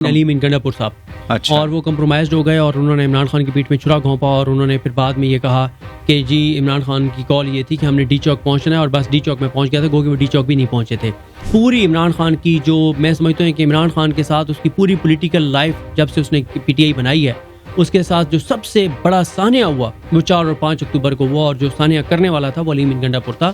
علیم ان گنڈاپور صاحب, اچھا. اور وہ کمپرومائزڈ ہو گئے اور انہوں نے عمران خان کی پیٹھ میں چھرا گھونپا اور انہوں نے پھر بعد میں یہ کہا کہ جی عمران خان کی کال یہ تھی کہ ہم نے ڈی چوک پہنچنا ہے, اور بس ڈی چوک میں پہنچ گیا تھا, گویا وہ ڈی چوک بھی نہیں پہنچے تھے. پوری عمران خان کی جو میں سمجھتا ہوں کہ عمران خان کے ساتھ اس کی پوری پولیٹیکل لائف جب سے اس نے پی ٹی آئی بنائی ہے, اس کے ساتھ جو سب سے بڑا سانحہ ہوا وہ 4 اور 5 اکتوبر کو ہوا, اور جو سانحہ کرنے والا تھا وہ علیم ان گنڈاپور تھا.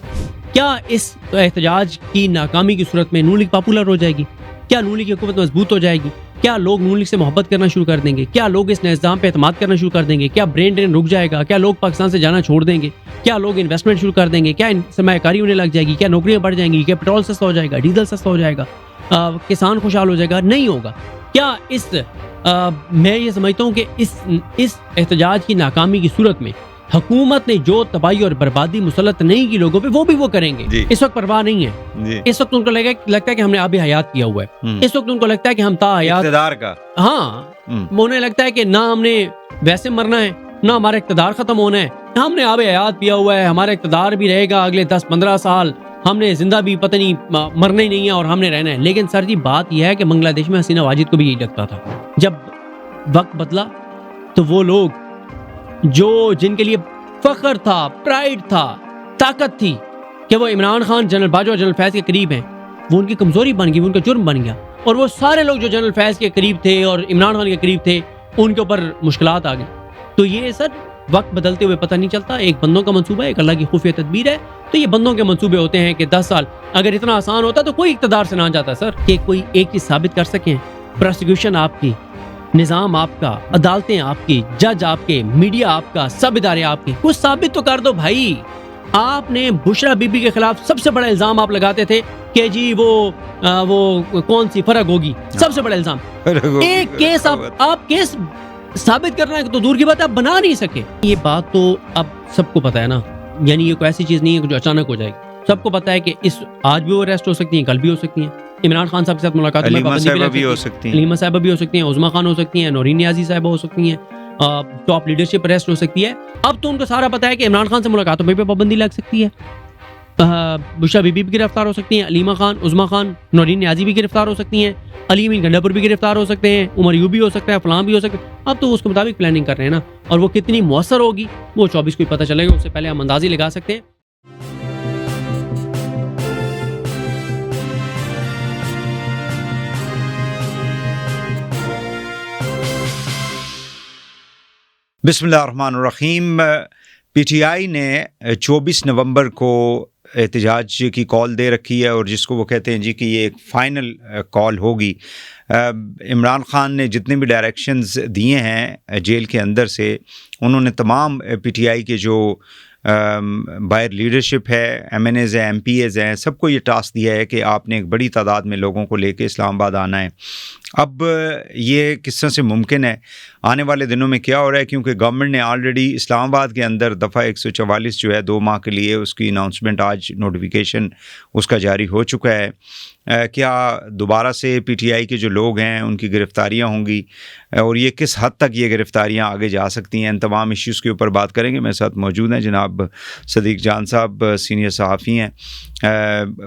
کیا اس احتجاج کی ناکامی کی صورت میں نون لیگ پاپولر ہو جائے گی؟ کیا نون لیگ کی حکومت مضبوط ہو جائے گی؟ کیا لوگ نون لیگ سے محبت کرنا شروع کر دیں گے؟ کیا لوگ اس نظام پہ اعتماد کرنا شروع کر دیں گے؟ کیا برین ڈرین رک جائے گا؟ کیا لوگ پاکستان سے جانا چھوڑ دیں گے؟ کیا لوگ انویسٹمنٹ شروع کر دیں گے؟ کیا سرمایہ کاری ہونے لگ جائے گی؟ کیا نوکریاں بڑھ جائیں گی؟ کیا پیٹرول سستا ہو جائے گا؟ ڈیزل سستا ہو جائے گا؟ کسان خوشحال ہو جائے گا؟ نہیں ہوگا. کیا میں یہ سمجھتا ہوں کہ اس احتجاج کی ناکامی کی صورت میں حکومت نے جو تباہی اور بربادی مسلط نہیں کی لوگوں پہ وہ کریں گے. جی. اس وقت پرواہ نہیں ہے. اس وقت ان کو لگتا ہے کہ ہم نے آب حیات کیا ہوا ہے. اس وقت ان کو لگتا ہے کہ ہم تا حیات اقتدار کا, ہاں, انہیں لگتا ہے کہ نہ ہم نے ویسے مرنا ہے نہ ہمارا اقتدار ختم ہونا ہے, ہم نے آب حیات پیا ہوا ہے, ہمارا اقتدار بھی رہے گا اگلے 10-15 سال, ہم نے زندہ بھی پتہ نہیں مرنا ہی نہیں ہے اور ہم نے رہنا ہے. لیکن سر جی بات یہ ہے کہ بنگلہ دیش میں حسینہ واجد کو بھی یہی لگتا تھا. جب وقت بدلا تو وہ لوگ جن کے لیے فخر تھا, پرائیڈ تھا, طاقت تھی کہ وہ عمران خان, جنرل باجوہ اور جنرل فیض کے قریب ہیں, وہ ان کی کمزوری بن گئی, وہ ان کا جرم بن گیا. اور وہ سارے لوگ جو جنرل فیض کے قریب تھے اور عمران خان کے قریب تھے ان کے اوپر مشکلات آ گئی. تو یہ سر وقت بدلتے ہوئے پتہ نہیں چلتا, ایک بندوں کا منصوبہ ہے, ایک اللہ کی خفیہ تدبیر ہے. تو یہ بندوں کے منصوبے ہوتے ہیں کہ 10 سال اگر اتنا آسان ہوتا تو کوئی اقتدار سے نہ جاتا سر, کہ کوئی ایک چیز ثابت کر سکیں, پروسیکیوشن آپ کی, نظام آپ کا, عدالتیں آپ کی, جج آپ کے, میڈیا آپ کا, سب ادارے آپ کے. کچھ ثابت تو کر دو بھائی. آپ نے بشرا بی بی کے خلاف سب سے بڑا الزام آپ لگاتے تھے کہ جی وہ کون سی فرق ہوگی, سب سے بڑا الزام. ایک کیس آپ کیس ثابت کرنا ہے تو دور کی بات آپ بنا نہیں سکے. یہ بات تو اب سب کو پتہ ہے نا, یعنی یہ کوئی ایسی چیز نہیں ہے جو اچانک ہو جائے گی. سب کو پتہ ہے کہ آج بھی وہ اریسٹ ہو سکتی ہیں, کل بھی ہو سکتی ہیں. عمران خان صاحب کے ساتھ ملاقات میں علیمہ صاحبہ بھی ہو سکتی ہیں, علیمہ صاحبہ بھی ہو سکتی ہیں, عظمیٰ خان ہو سکتی ہیں, نورین نیازی صاحبہ ہو سکتی ہیں, ٹاپ لیڈرشپ اریسٹ ہو سکتی ہے. اب تو ان کو سارا پتہ ہے کہ عمران خان سے ملاقاتوں میں بھی پابندی لگ سکتی ہے. بشرا بی بی بھی گرفتار ہو سکتی ہیں, علیمہ خان, عظمیٰ خان, نورین نیازی بھی گرفتار ہو سکتی ہیں, علیم ان گنڈاپور بھی گرفتار ہو سکتے ہیں, عمر یوب بھی ہو سکتا ہے, فلاں بھی ہو سکتا ہے. اب تو اس کے مطابق پلاننگ کر رہے ہیں نا, اور وہ کتنی مؤثر ہوگی وہ 24 کو پتہ چلے گا. اس سے پہلے ہم اندازی لگا سکتے ہیں. بسم اللہ الرحمن الرحیم. پی ٹی آئی نے 24 نومبر کو احتجاج کی کال دے رکھی ہے, اور جس کو وہ کہتے ہیں جی کہ یہ ایک فائنل کال ہوگی. عمران خان نے جتنے بھی ڈائریکشنز دیے ہیں جیل کے اندر سے, انہوں نے تمام پی ٹی آئی کے جو باہر لیڈرشپ ہے, ایم این ایز ہیں, ایم پی ایز ہیں, سب کو یہ ٹاسک دیا ہے کہ آپ نے ایک بڑی تعداد میں لوگوں کو لے کے اسلام آباد آنا ہے. اب یہ کس طرح سے ممکن ہے, آنے والے دنوں میں کیا ہو رہا ہے, کیونکہ گورنمنٹ نے آلریڈی اسلام آباد کے اندر دفعہ 144 جو ہے 2 ماہ کے لیے اس کی اناؤنسمنٹ, آج نوٹیفیکیشن اس کا جاری ہو چکا ہے. کیا دوبارہ سے پی ٹی آئی کے جو لوگ ہیں ان کی گرفتاریاں ہوں گی, اور یہ کس حد تک یہ گرفتاریاں آگے جا سکتی ہیں, ان تمام ایشوز کے اوپر بات کریں گے. میرے ساتھ موجود ہیں جناب صدیق جان صاحب, سینئر صحافی ہیں.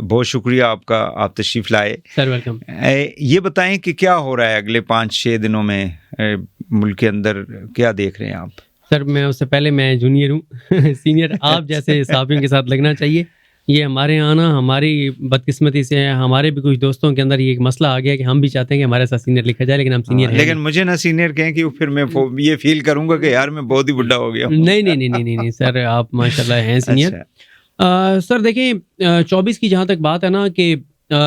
بہت شکریہ آپ کا, آپ تشریف لائے. Sir welcome. یہ بتائیں کہ کیا ہو رہا ہے اگلے 5-6 دنوں میں ملک کے اندر, کیا دیکھ رہے ہیں آپ؟ سر میں اس سے پہلے میں جونیئر ہوں, سینئر آپ جیسے صحافیوں کے ساتھ لگنا چاہیے. یہ ہمارے یہاں نا ہماری بدقسمتی سے ہے, ہمارے بھی کچھ دوستوں کے اندر یہ ایک مسئلہ آ گیا کہ ہم بھی چاہتے ہیں کہ ہمارے ساتھ سینئر لکھا جائے, لیکن ہم سینئر ہیں. لیکن مجھے نہ سینئر کہیں کہ پھر میں یہ فیل کروں گا کہ یار میں بہت ہی بڑھا ہو گیا. نہیں سر, آپ ماشاءاللہ ہیں سینئر. سر دیکھیں 24 کی جہاں تک بات ہے نا, کہ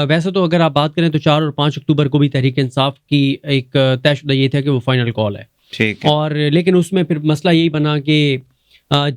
ویسے تو اگر آپ بات کریں تو 4 اور 5 اکتوبر کو بھی تحریک انصاف کی ایک طے شدہ یہ تھا کہ وہ فائنل کال ہے. ٹھیک ہے. اور لیکن اس میں پھر مسئلہ یہی بنا کہ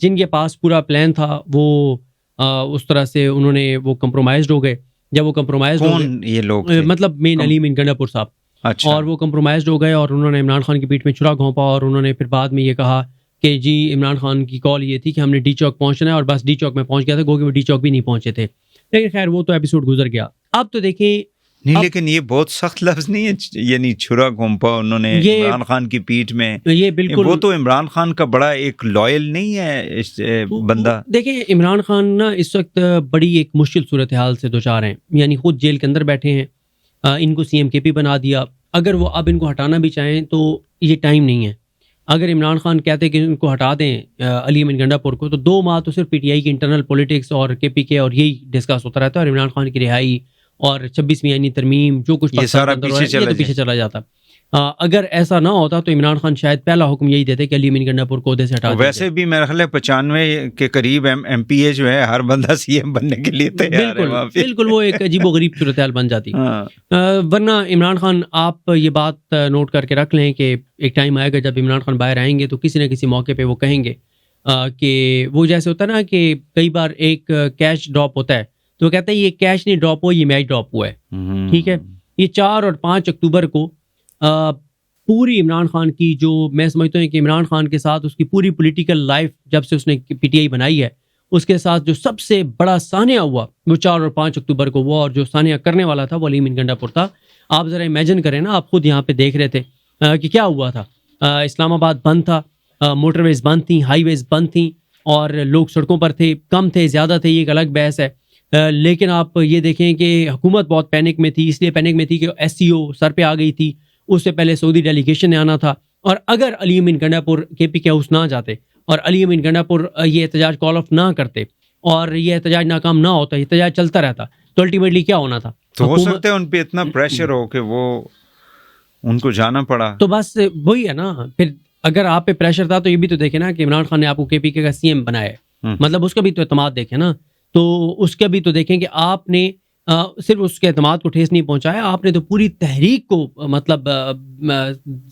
جن کے پاس پورا پلان تھا وہ اس طرح سے انہوں نے وہ کمپرومائزڈ ہو گئے. جب وہ کمپرومائزڈ ہو گئے, یہ لوگ مطلب مین علیم ان گنڈاپور صاحب, اور وہ کمپرومائزڈ ہو گئے اور انہوں نے عمران خان کی پیٹھ میں چھرا گھونپا, اور انہوں نے پھر بعد میں یہ کہا کہ جی عمران خان کی کال یہ تھی کہ ہم نے ڈی چوک پہنچنا ہے, اور بس ڈی چوک میں پہنچ گیا تھا, گویا وہ ڈی چوک بھی نہیں پہنچے تھے. لیکن خیر وہ تو ایپیسوڈ گزر گیا. اب تو دیکھیں نہیں, لیکن یہ بہت سخت لفظ نہیں ہے, یعنی چھرا گھونپا انہوں نے عمران خان کی پیٹھ میں. یہ بالکل, وہ تو عمران خان کا بڑا ایک لائل نہیں ہے بندہ. دیکھیں عمران خان نا اس وقت بڑی ایک مشکل صورتحال سے دوچار ہیں, یعنی خود جیل کے اندر بیٹھے ہیں, ان کو سی ایم کے پی بنا دیا, اگر وہ اب ان کو ہٹانا بھی چاہیں تو یہ ٹائم نہیں ہے. اگر عمران خان کہتے ہیں کہ ان کو ہٹا دیں علی امین گنڈا پور کو, تو 2 ماہ تو صرف پی ٹی آئی کی انٹرنل پولیٹکس اور کے پی کے اور یہی ڈسکس ہوتا رہتا ہے, اور عمران خان کی رہائی اور 26ویں آئینی ترمیم جو کچھ یہ سارا پیچھے چلا جاتا. اگر ایسا نہ ہوتا تو عمران خان شاید پہلا حکم یہی دیتے کہ علی امین گنڈا پور کو عہدے سے ہٹا دیں. ویسے بھی میرا خیال ہے 95 کے قریب ایم پی اے جو ہے ہر بندہ سی ایم بننے کے لیے تیار ہے. بالکل وہ ایک عجیب و غریب صورتحال بن جاتی. ورنہ عمران خان, آپ یہ بات نوٹ کر کے رکھ لیں کہ ایک ٹائم آئے گا جب عمران خان باہر آئیں گے تو کسی نہ کسی موقع پہ وہ کہیں گے کہ وہ جیسے ہوتا ہے نا کہ کئی بار ایک کیش ڈراپ ہوتا ہے تو وہ کہتے ہیں یہ کیش نہیں ڈراپ ہوا, یہ میچ ڈراپ ہوا ہے. ٹھیک ہے, یہ 4 اور 5 اکتوبر کو پوری عمران خان کی, جو میں سمجھتا ہوں کہ عمران خان کے ساتھ اس کی پوری پولیٹیکل لائف جب سے اس نے پی ٹی آئی بنائی ہے, اس کے ساتھ جو سب سے بڑا سانحہ ہوا وہ 4 اور 5 اکتوبر کو ہوا, اور جو سانحہ کرنے والا تھا وہ علی امین گنڈا پور تھا. آپ ذرا امیجن کریں نا, آپ خود یہاں پہ دیکھ رہے تھے کہ کیا ہوا تھا. اسلام آباد بند تھا, موٹر ویز بند تھیں, ہائی ویز بند تھیں, اور لوگ سڑکوں پر تھے, کم تھے زیادہ تھے یہ ایک الگ بحث ہے. لیکن آپ یہ دیکھیں کہ حکومت بہت پینک میں تھی, اس لیے پینک میں تھی کہ ایس سی او سر پہ آ گئی تھی, اس سے پہلے سعودی ڈیلیگیشن نے آنا تھا. اور اگر علی امین گنڈا پور کے پی کے ہاؤس نہ جاتے اور علی امین گنڈا پور یہ احتجاج کال آف نہ کرتے اور یہ احتجاج ناکام نہ ہوتا, احتجاج چلتا رہتا, تو الٹیمیٹلی کیا ہونا تھا. تو ہو سکتا ہے ان پہ اتنا پریشر ہو کہ وہ ان کو جانا پڑا. تو بس وہی ہے نا, پھر اگر آپ پہ پریشر تھا تو یہ بھی تو دیکھیں نا کہ عمران خان نے آپ کو کے پی کے کا سی ایم بنایا ہے, مطلب اس کا بھی تو اعتماد دیکھیں نا. تو اس کا بھی تو دیکھیں کہ آپ نے صرف اس کے اعتماد کو ٹھیس نہیں پہنچایا, آپ نے تو پوری تحریک کو مطلب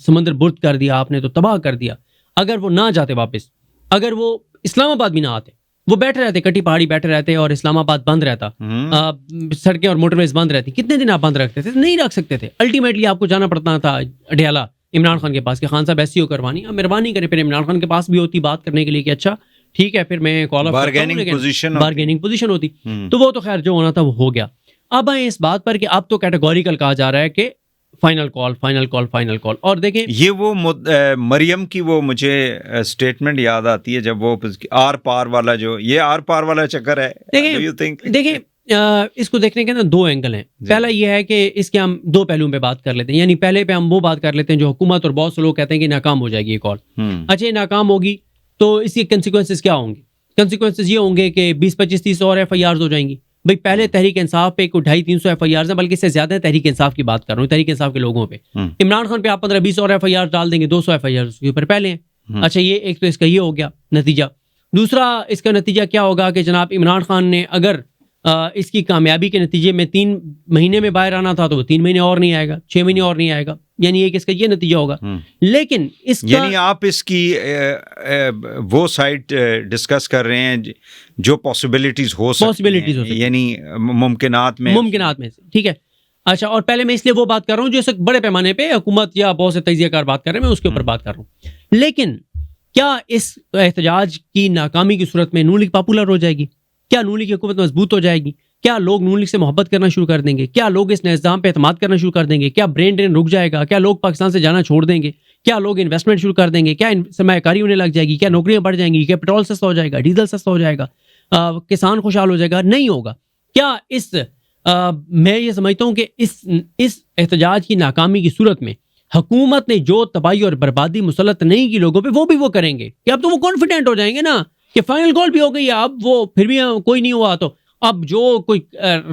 سمندر برد کر دیا, آپ نے تو تباہ کر دیا. اگر وہ نہ جاتے واپس, اگر وہ اسلام آباد بھی نہ آتے, وہ بیٹھے رہتے کٹی پہاڑی بیٹھے رہتے اور اسلام آباد بند رہتا, سڑکیں اور موٹر ویز بند رہتی, کتنے دن آپ بند رکھتے تھے؟ نہیں رکھ سکتے تھے. الٹیمیٹلی آپ کو جانا پڑتا تھا اڈیالہ عمران خان کے پاس کہ خان صاحب ایسی ہو کروانی, مہربانی کرے. پھر عمران خان کے پاس بھی ہوتی بات کرنے کے لیے کہ اچھا ٹھیک ہے, پھر میں کال آف بارگیننگ پوزیشن ہوتی. تو وہ تو خیر جو ہونا تھا وہ ہو گیا. اب آئیں اس بات پر کہ اب تو کیٹیگوریکل کہا جا رہا ہے کہ final call final call final call. اور دیکھیں یہ وہ مریم کی وہ مجھے اسٹیٹمنٹ یاد آتی ہے جب وہ آر پار والا, جو یہ آر پار والا چکر ہے. دیکھیں اس کو دیکھنے کے نا 2 اینگل ہیں. پہلا یہ ہے کہ اس کے ہم 2 پہلوؤں پہ بات کر لیتے ہیں. یعنی پہلے پہ ہم وہ بات کر لیتے ہیں جو حکومت اور بہت سے لوگ کہتے ہیں کہ ناکام ہو جائے گی یہ کال. اچھا یہ ناکام ہوگی تو اس کے کنسیکوینسز کیا ہوں گے؟ کنسیکوینسز یہ ہوں گے کہ 20-25-30 اور ایف آئی آرز ہو جائیں گی. بھائی پہلے تحریک انصاف پہ کوئی 250-300 ایف آئی آرز ہیں, بلکہ اس سے زیادہ ہے تحریک انصاف کی بات کر رہا ہوں, تحریک انصاف کے لوگوں پہ. عمران خان پہ آپ 15-20 اور ایف آئی آر ڈال دیں گے, 200 ایف آئی آر کے اوپر پہلے ہیں. اچھا یہ ایک تو اس کا یہ ہو گیا نتیجہ. دوسرا اس کا نتیجہ کیا ہوگا کہ جناب عمران خان نے اگر اس کی کامیابی کے نتیجے میں 3 مہینے میں باہر آنا تھا تو وہ 3 مہینے اور نہیں آئے گا, 6 مہینے اور نہیں آئے گا. یعنی ایک اس کا یہ نتیجہ ہوگا. لیکن اس کا یعنی آپ اس کی وہ سائٹ ڈسکس کر رہے ہیں جو پاسبلٹیز ہو سکتی ہیں, یعنی ممکنات میں سے. ٹھیک ہے. اچھا اور پہلے میں اس لیے وہ بات کر رہا ہوں جو اس بڑے پیمانے پہ حکومت یا بہت سے تجزیہ کار بات کر رہے ہیں, میں اس کے اوپر بات کر رہا ہوں. لیکن کیا اس احتجاج کی ناکامی کی صورت میں نون لیگ پاپولر ہو جائے گی؟ کیا نون لیگ کی حکومت مضبوط ہو جائے گی؟ کیا لوگ نون لیگ سے محبت کرنا شروع کر دیں گے؟ کیا لوگ اس نظام پہ اعتماد کرنا شروع کر دیں گے؟ کیا برین ڈرین رک جائے گا؟ کیا لوگ پاکستان سے جانا چھوڑ دیں گے؟ کیا لوگ انویسٹمنٹ شروع کر دیں گے؟ کیا سرمایہ کاری ہونے لگ جائے گی؟ کیا نوکریاں بڑھ جائیں گی؟ کیا پیٹرول سستا ہو جائے گا؟ ڈیزل سستا ہو جائے گا؟ کسان خوشحال ہو جائے گا؟ نہیں ہوگا. کیا اس میں یہ سمجھتا ہوں کہ اس احتجاج کی ناکامی کی صورت میں حکومت نے جو تباہی اور بربادی مسلط نہیں کی لوگوں پہ, وہ بھی وہ کریں گے کہ اب تو وہ کانفیڈنٹ ہو جائیں گے نا کہ فائنل کال بھی ہو گئی ہے, اب وہ پھر بھی کوئی نہیں ہوا تو اب جو کوئی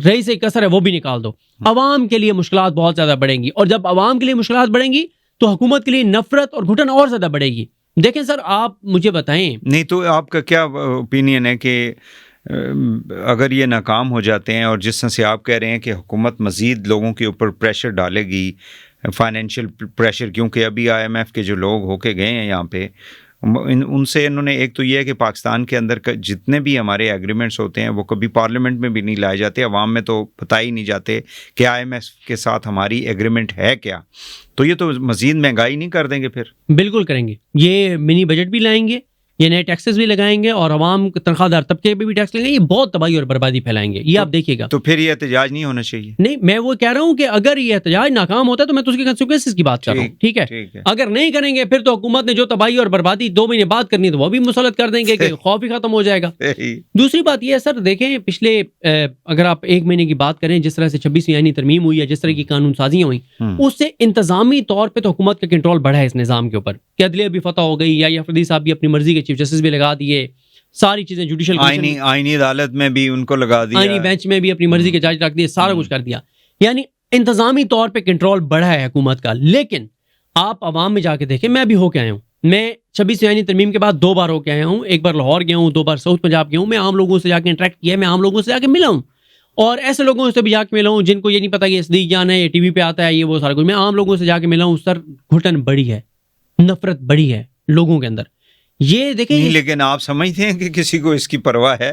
رہی سے کسر ہے وہ بھی نکال دو. عوام کے لیے مشکلات بہت زیادہ بڑھیں گی, اور جب عوام کے لیے مشکلات بڑھیں گی تو حکومت کے لیے نفرت اور گھٹن اور زیادہ بڑھے گی. دیکھیں سر آپ مجھے بتائیں. نہیں تو آپ کا کیا اوپینین ہے کہ اگر یہ ناکام ہو جاتے ہیں اور جس طرح سے آپ کہہ رہے ہیں کہ حکومت مزید لوگوں کے اوپر پریشر ڈالے گی, فائنینشیل پریشر, کیونکہ ابھی آئی ایم ایف کے جو لوگ ہو کے گئے ہیں یہاں پہ, ان سے انہوں نے ایک تو یہ ہے کہ پاکستان کے اندر جتنے بھی ہمارے ایگریمنٹس ہوتے ہیں وہ کبھی پارلیمنٹ میں بھی نہیں لائے جاتے, عوام میں تو پتہ ہی نہیں جاتے کہ آئی ایم ایف کے ساتھ ہماری ایگریمنٹ ہے کیا. تو یہ تو مزید مہنگائی نہیں کر دیں گے؟ پھر بالکل کریں گے. یہ منی بجٹ بھی لائیں گے, یہ نئے ٹیکسز بھی لگائیں گے اور عوام تنخواہ دار طبقے پہ بھی ٹیکس لگائیں گے. یہ بہت تباہی اور بربادی پھیلائیں گے, یہ آپ دیکھیے گا. تو پھر یہ احتجاج نہیں ہونا چاہیے. نہیں, میں وہ کہہ رہا ہوں کہ اگر یہ احتجاج ناکام ہوتا ہے تو میں تو اس کے کنسیکوینسز کی بات کر رہا ہوں, ٹھیک ہے. اگر نہیں کریں گے پھر تو حکومت نے جو تباہی اور بربادی 2 مہینے بعد کرنی تو وہ بھی مسلط کر دیں گے کہ خوف ہی ختم ہو جائے گا. دوسری بات یہ ہے سر, دیکھیں پچھلے اگر آپ 1 مہینے کی بات کریں, جس طرح سے 26ویں آئینی ترمیم ہوئی ہے, جس طرح کی قانون سازیاں ہوئیں, اس سے انتظامی طور پہ تو حکومت کا کنٹرول بڑھا ہے اس نظام کے اوپر, کہ عدلیہ بھی فتح ہو گئی, یا افریدی صاحب بھی اپنی مرضی کے چیف جسٹس بھی لگا دیے, ساری چیزیں جوڈیشل آئینی عدالت میں بھی ان کو لگا دیا, آئینی بینچ میں بھی اپنی مرضی کے جج رکھ دیے, سارا کچھ کر دیا. یعنی انتظامی طور پہ کنٹرول بڑھا ہے حکومت کا. لیکن آپ عوام میں جا کے دیکھیں, میں ابھی ہو کے آیا ہوں, میں 26ویں آئینی ترمیم کے بعد 2 بار ہو کے آیا ہوں. ایک بار لاہور گیا ہوں, 2 بار ساؤتھ پنجاب گیا ہوں. میں عام لوگوں سے جا کے انٹریکٹ کیا, میں عام لوگوں سے جا کے ملا ہوں, اور ایسے لوگوں سے بھی جا کے ملا ہوں جن کو یہ نہیں پتا کہ صدیق جان ہے, یہ ٹی وی پہ آتا ہے, یہ وہ سارا کچھ. میں عام لوگوں سے جا کے ملا ہوں. سر گھٹن بڑی ہے, نفرت بڑی ہے لوگوں کے اندر. یہ دیکھیں, لیکن آپ سمجھتے ہیں کہ کسی کو اس کی پرواہ ہے؟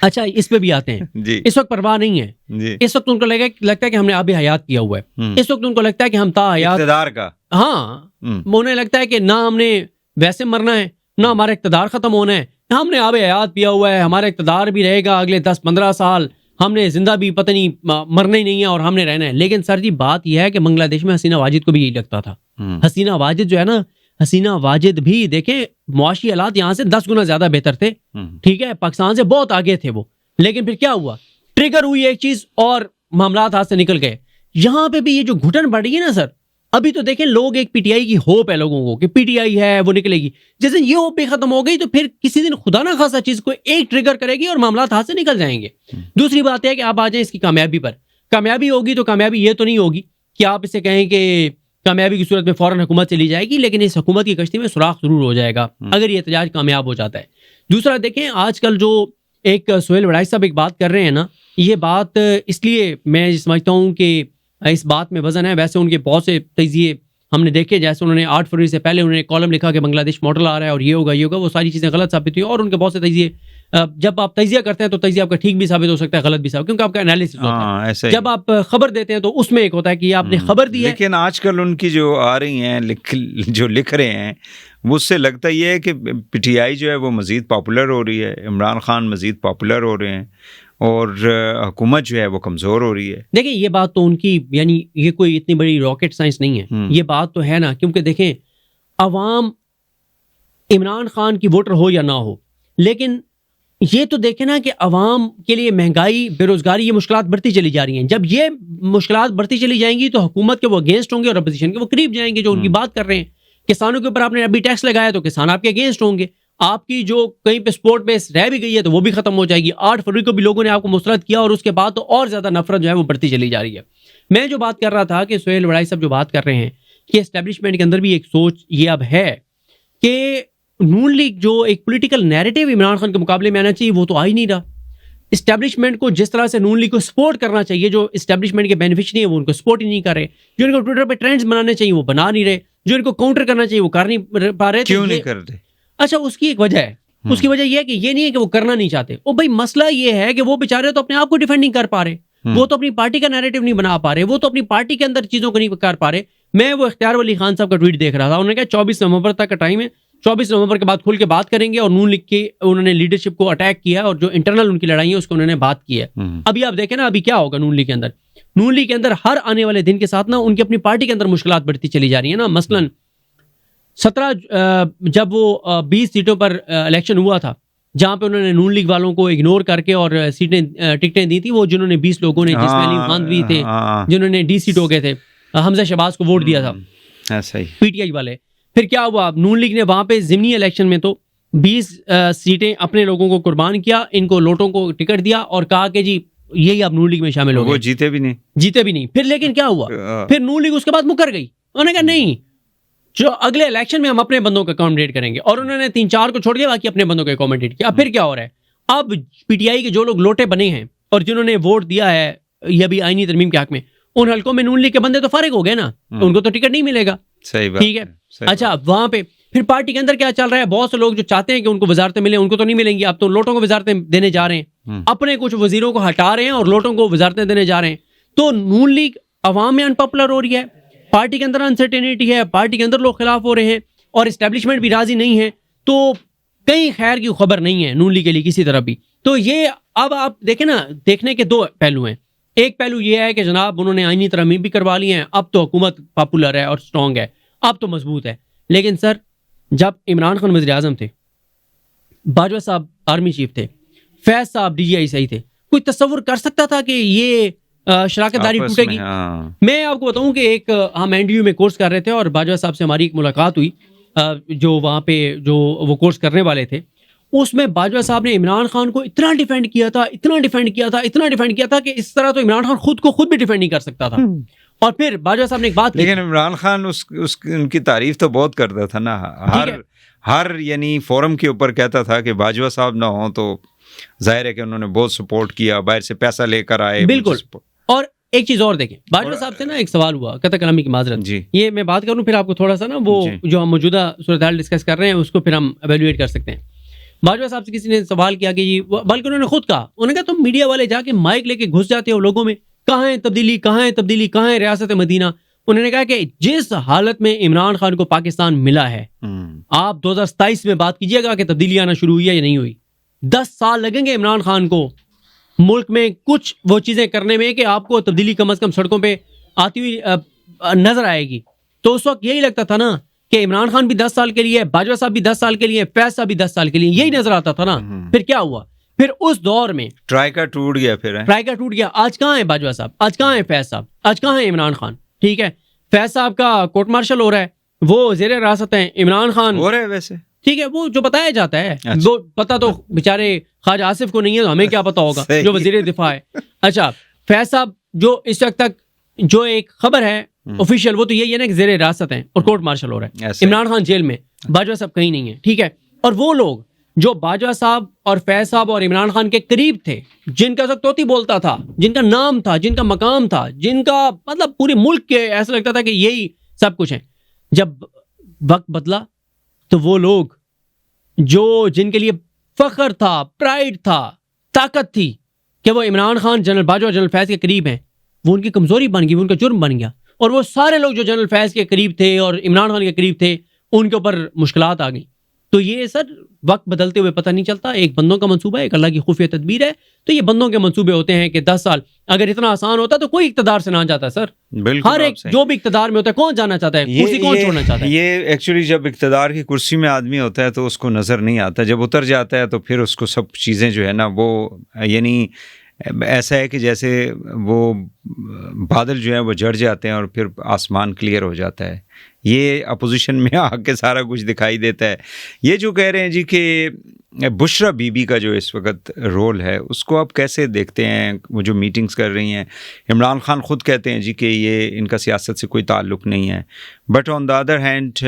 اچھا, اس پہ بھی آتے ہیں. جی, اس وقت پرواہ نہیں ہے. جی, اس وقت ان کو لگتا ہے کہ ہم نے آب حیات کیا ہوا ہے. اس وقت ان کو لگتا ہے کہ ہم تا حیات اقتدار کا, ہاں, انہیں لگتا ہے کہ نہ ہم نے ویسے مرنا ہے, نہ ہمارا اقتدار ختم ہونا ہے, ہم نے آب حیات پیا ہوا ہے, ہمارا اقتدار بھی رہے گا اگلے 10-15 سال, ہم نے زندہ بھی پتہ نہیں مرنا ہی نہیں ہے اور ہم نے رہنا ہے. لیکن سر جی بات یہ ہے کہ بنگلہ دیش میں حسینہ واجد کو بھی یہی لگتا تھا. حسینہ واجد جو ہے نا, حسینہ واجد بھی دیکھیں معاشی حالات یہاں سے 10 گنا زیادہ بہتر تھے, ٹھیک ہے, پاکستان سے بہت آگے تھے وہ. لیکن پھر کیا ہوا, ٹریگر ہوئی ایک چیز اور معاملات ہاتھ سے نکل گئے. یہاں پہ بھی یہ جو گھٹن بڑھ رہی ہے نا سر, ابھی تو دیکھیں لوگ ایک پی ٹی آئی کی ہوپ ہے لوگوں کو کہ پی ٹی آئی ہے وہ نکلے گی. جیسے یہ ہوپ بھی ختم ہو گئی تو پھر کسی دن خدا نہ خاصا چیز کو ایک ٹریگر کرے گی اور معاملات ہاتھ سے نکل جائیں گے. دوسری بات ہے کہ آپ آ جائیں اس کی کامیابی پر. کامیابی ہوگی تو کامیابی یہ تو نہیں ہوگی کہ آپ اسے کہیں کہ کامیابی کی صورت میں فوراً حکومت چلی جائے گی, لیکن اس حکومت کی کشتی میں سوراخ ضرور ہو جائے گا اگر یہ احتجاج کامیاب ہو جاتا ہے. دوسرا دیکھیں, آج کل جو ایک سہیل وڑائی صاحب ایک بات کر رہے ہیں نا, یہ بات اس لیے میں سمجھتا ہوں کہ اس بات میں وزن ہے. ویسے ان کے بہت سے تجزیے ہم نے دیکھے, جیسے انہوں نے 8 فروری سے پہلے انہوں نے کالم لکھا کہ بنگلہ دیش ماڈل آ رہا ہے اور یہ ہوگا, وہ ساری چیزیں غلط ثابت ہوئی. اور ان کے بہت سے تجزیے, جب آپ تجزیہ کرتے ہیں تو تجزیہ آپ کا ٹھیک بھی ثابت ہو سکتا ہے, غلط بھی ثابت, کیونکہ آپ کا انالیسس ہوتا ہے. جب آپ خبر دیتے ہیں تو اس میں ایک ہوتا ہے کہ آپ نے خبر دی ہے. لیکن آج کل ان کی جو آ رہی ہیں جو لکھ رہے ہیں, مجھ سے لگتا یہ ہے کہ پی ٹی آئی جو ہے وہ مزید پاپولر ہو رہی ہے, عمران خان مزید پاپولر ہو رہے ہیں, اور حکومت جو ہے وہ کمزور ہو رہی ہے. دیکھیں یہ بات تو ان کی, یعنی یہ کوئی اتنی بڑی راکٹ سائنس نہیں ہے, یہ بات تو ہے نا, کیونکہ دیکھیں عوام عمران خان کی ووٹر ہو یا نہ ہو, لیکن یہ تو دیکھیں نا کہ عوام کے لیے مہنگائی, بے روزگاری, یہ مشکلات بڑھتی چلی جا رہی ہیں. جب یہ مشکلات بڑھتی چلی جائیں گی تو حکومت کے وہ اگینسٹ ہوں گے اور اپوزیشن کے وہ قریب جائیں گے, جو ان کی بات کر رہے ہیں. کسانوں کے اوپر آپ نے ابھی ٹیکس لگایا تو کسان آپ کے اگینسٹ ہوں گے. آپ کی جو کہیں پہ سپورٹ بیس رہ بھی گئی ہے تو وہ بھی ختم ہو جائے گی. 8 فروری کو بھی لوگوں نے آپ کو مسرت کیا, اور اس کے بعد تو اور زیادہ نفرت جو ہے وہ بڑھتی چلی جا رہی ہے. میں جو بات کر رہا تھا کہ سہیل وڑائی صاحب جو بات کر رہے ہیں کہ اسٹیبلشمنٹ کے اندر بھی ایک سوچ یہ اب ہے کہ نون لیگ جو ایک پولیٹیکل نیریٹو عمران خان کے مقابلے میں آنا چاہیے وہ تو آ ہی نہیں رہا. اسٹیبلشمنٹ کو جس طرح سے نون لیگ کو سپورٹ کرنا چاہیے, جو اسٹیبلشمنٹ کے بینیفیشری ہیں وہ ان کو سپورٹ ہی نہیں کر رہے. جو ان کو ٹویٹر پہ ٹرینڈز بنانے چاہیے وہ بنا نہیں رہے. جو ان کو کاؤنٹر کرنا چاہیے وہ کر نہیں پا رہے. کیوں نہیں کر رہے؟ اچھا, اس کی ایک وجہ ہے. اس کی وجہ یہ ہے کہ یہ نہیں ہے کہ وہ کرنا نہیں چاہتے. او بھائی, مسئلہ یہ ہے کہ وہ بیچارے تو اپنے آپ کو ڈیفینڈ نہیں کر پا رہے, وہ تو اپنی پارٹی کا نیریٹو نہیں بنا پا رہے, وہ تو اپنی پارٹی کے اندر چیزوں کو نہیں کر پا رہے. میں وہ اختیار ولی خان صاحب کا ٹویٹ دیکھ رہا تھا, انہوں نے کہا 24 نومبر تک کا ٹائم ہے, 24 نومبر کے بعد کھل کے بات کریں گے, اور نون لیگ کی انہوں نے لیڈرشپ کو اٹیک کیا اور جو انٹرنل ان کی لڑائی ہے اس کو انہوں نے بات کی ہے. ابھی آپ دیکھیں نا ابھی کیا ہوگا نون لیگ کے اندر. نون لیگ کے اندر ہر آنے والے دن کے ساتھ نا ان کی اپنی پارٹی کے اندر مشکلات بڑھتی چلی جا رہی ہیں نا. مثلاً 17 جب وہ 20 سیٹوں پر الیکشن ہوا تھا, جہاں پہ انہوں نے نون لیگ والوں کو اگنور کر کے اور سیٹیں ٹکٹیں دی تھی, وہ جنہوں نے 20 لوگوں نے, جس میں علیم خان بھی تھے, جنہوں نے ڈی سیٹ ہو گئے تھے, حمزہ شہباز کو ووٹ دیا تھا پی ٹی آئی والے. پھر کیا ہوا, نون لیگ نے وہاں پہ ضمنی الیکشن میں تو 20 سیٹیں اپنے لوگوں کو قربان کیا, ان کو لوٹوں کو ٹکٹ دیا اور کہا کہ جی یہی آپ نون لیگ میں شامل ہو گئے. جیتے بھی نہیں. پھر لیکن کیا ہوا, پھر نون لیگ اس کے بعد مکر گئی. انہوں نے کہا نہیں, جو اگلے الیکشن میں ہم اپنے بندوں کا اکاموڈیٹ کریں گے, اور انہوں نے 3-4 کو چھوڑ کے باقی اپنے بندوں کا اکاموڈیٹ کیا. پھر کیا ہو رہا ہے, اب پی ٹی آئی کے جو لوگ لوٹے بنے ہیں اور جنہوں نے ووٹ دیا ہے یہ بھی آئینی ترمیم کے حق میں, ان حلقوں میں نون لیگ کے بندے تو فارغ ہو گئے نا, ان کو تو ٹکٹ نہیں ملے گا. ٹھیک ہے. اچھا, وہاں پہ پھر پارٹی کے اندر کیا چل رہا ہے, بہت سے لوگ جو چاہتے ہیں کہ ان کو وزارتیں ملیں ان کو تو نہیں ملیں گی. اب تو لوٹوں کو وزارتیں دینے جا رہے ہیں, اپنے کچھ وزیروں کو ہٹا رہے ہیں اور لوٹوں کو وزارتیں دینے جا رہے ہیں. تو نون لیگ عوام میں انپاپولر ہو رہی ہے, پارٹی کے اندر انسرٹینٹی ہے, پارٹی کے اندر لوگ خلاف ہو رہے ہیں, اور اسٹیبلشمنٹ بھی راضی نہیں ہے. تو کہیں خیر کی خبر نہیں ہے نون لیگ کے لیے کسی طرح بھی. تو یہ اب آپ دیکھیں نا, دیکھنے کے دو پہلو ہیں. ایک پہلو یہ ہے کہ جناب انہوں نے آئینی ترامیم بھی کروا لی ہیں, اب تو حکومت پاپولر ہے اور سٹرونگ ہے, اب تو مضبوط ہے. لیکن سر جب عمران خان وزیر اعظم تھے, باجوہ صاحب آرمی چیف تھے, فیض صاحب ڈی جی آئی صحیح تھے, کوئی تصور کر سکتا تھا کہ یہ شراکت داری ٹوٹے گی؟ میں آپ کو بتاؤں کہ ایک ہم این ڈی یو میں کورس کر رہے تھے اور باجوہ صاحب سے ہماری ایک ملاقات ہوئی, جو وہاں پہ جو وہ کورس کرنے والے تھے, اس میں باجوہ صاحب نے عمران خان کو اتنا ڈیفینڈ کیا تھا کہ اس طرح تو عمران خان خود کو خود بھی ڈیفینڈ نہیں کر سکتا تھا. اور پھر باجوہ صاحب نے ایک بات, لیکن عمران خان ان کی تعریف تو بہت کرتا تھا نا, ہر یعنی فورم کے اوپر کہتا تھا کہ باجوہ صاحب نہ ہوں تو ظاہر ہے کہ انہوں نے بہت سپورٹ کیا, باہر سے پیسہ لے کر آئے. بالکل. اور ایک چیز اور دیکھیں, باجوہ صاحب سے نا ایک سوال ہوا, قطع کلامی کی معذرت, یہ میں بات کروں پھر آپ کو تھوڑا سا نا وہ جو ہم موجودہ صورتحال ڈسکس کر رہے ہیں اس کو پھر ہم ایویلویٹ کر سکتے ہیں. باجوہ صاحب سے کسی نے سوال کیا کہ بلکہ انہوں نے خود کہا, انہوں نے کہا تم میڈیا والے جا کے مائک لے کے گھس جاتے ہو لوگوں میں, کہاں ہے تبدیلی, کہاں ہے ریاست مدینہ. انہوں نے کہا کہ جس حالت میں عمران خان کو پاکستان ملا ہے, آپ 2027 میں بات کیجئے گا کہ تبدیلی آنا شروع ہوئی ہے یا نہیں ہوئی. 10 سال لگیں گے عمران خان کو ملک میں کچھ وہ چیزیں کرنے میں کہ آپ کو تبدیلی کم از کم سڑکوں پہ آتی ہوئی نظر آئے گی. تو اس وقت یہی لگتا تھا نا کہ عمران خان بھی 10 سال کے لیے, باجوہ صاحب بھی 10 سال کے لیے, فیض صاحب بھی 10 سال کے لیے, یہی نظر آتا تھا نا. پھر کیا ہوا, پھر اس دور میں ٹرائیکا ٹوٹ گیا. آج کہاں ہے باجوہ صاحب, آج کہاں ہے فیض صاحب, آج کہاں ہے عمران خان؟ ٹھیک ہے, فیض صاحب کا کورٹ مارشل ہو رہا ہے, وہ زیر حراست ہیں, عمران خان ہو رہا ہے ویسے, ٹھیک ہے, وہ جو بتایا جاتا ہے وہ پتہ تو بیچارے خواجہ آصف کو نہیں ہے, تو ہمیں کیا پتا ہوگا جو وزیر دفاع ہے. اچھا, فیض صاحب جو اس وقت تک جو ایک خبر ہے آفیشیل, وہ تو یہی ہے نا کہ زیر حراست ہیں اور کورٹ مارشل ہو رہا ہے, عمران خان جیل میں, باجوہ صاحب کہیں نہیں ہے. ٹھیک ہے, اور وہ لوگ جو باجوہ صاحب اور فیض صاحب اور عمران خان کے قریب تھے, جن کا توتی بولتا تھا, جن کا نام تھا, جن کا مقام تھا, جن کا مطلب پورے ملک کے ایسا لگتا تھا کہ یہی سب کچھ ہیں, جب وقت بدلا تو وہ لوگ جو جن کے لیے فخر تھا, پرائیڈ تھا, طاقت تھی کہ وہ عمران خان, جنرل باجوہ, جنرل فیض کے قریب ہیں, وہ ان کی کمزوری بن گئی, وہ ان کا جرم بن گیا. اور وہ سارے لوگ جو جنرل فیض کے قریب تھے اور عمران خان کے قریب تھے, ان کے اوپر مشکلات آ گئیں. تو یہ سر وقت بدلتے ہوئے پتہ نہیں چلتا, ایک بندوں کا منصوبہ ہے, ایک اللہ کی خفیہ تدبیر ہے. تو یہ بندوں کے منصوبے ہوتے ہیں کہ 10 سال اگر اتنا آسان ہوتا تو کوئی اقتدار سے نہ جاتا سر. ہر ایک جو بھی اقتدار میں ہوتا ہے, کون جانا چاہتا ہے, کرسی کون چھوڑنا چاہتا ہے؟ یہ ایکچولی جب اقتدار کی کرسی میں آدمی ہوتا ہے تو اس کو نظر نہیں آتا, جب اتر جاتا ہے تو پھر اس کو سب چیزیں جو ہے نا وہ یعنی ایسا ہے کہ جیسے وہ بادل جو ہیں وہ جڑ جاتے ہیں اور پھر آسمان کلیئر ہو جاتا ہے. یہ اپوزیشن میں آ کے سارا کچھ دکھائی دیتا ہے. یہ جو کہہ رہے ہیں جی کہ بشرا بی بی کا جو اس وقت رول ہے اس کو آپ کیسے دیکھتے ہیں؟ وہ جو میٹنگز کر رہی ہیں, عمران خان خود کہتے ہیں جی کہ یہ ان کا سیاست سے کوئی تعلق نہیں ہے, but on the other hand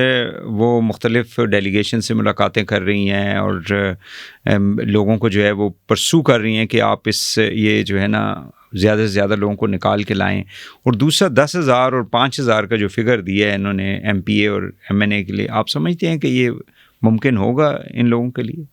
وہ مختلف ڈیلیگیشن سے ملاقاتیں کر رہی ہیں اور لوگوں کو جو ہے وہ پرسو کر رہی ہیں کہ آپ اس یہ جو ہے نا زیادہ سے زیادہ لوگوں کو نکال کے لائیں. اور دوسرا 10,000 اور 5,000 کا جو فگر دیا ہے انہوں نے ایم پی اے اور ایم این اے کے لیے, آپ سمجھتے ہیں کہ یہ ممکن ہوگا ان لوگوں کے لیے؟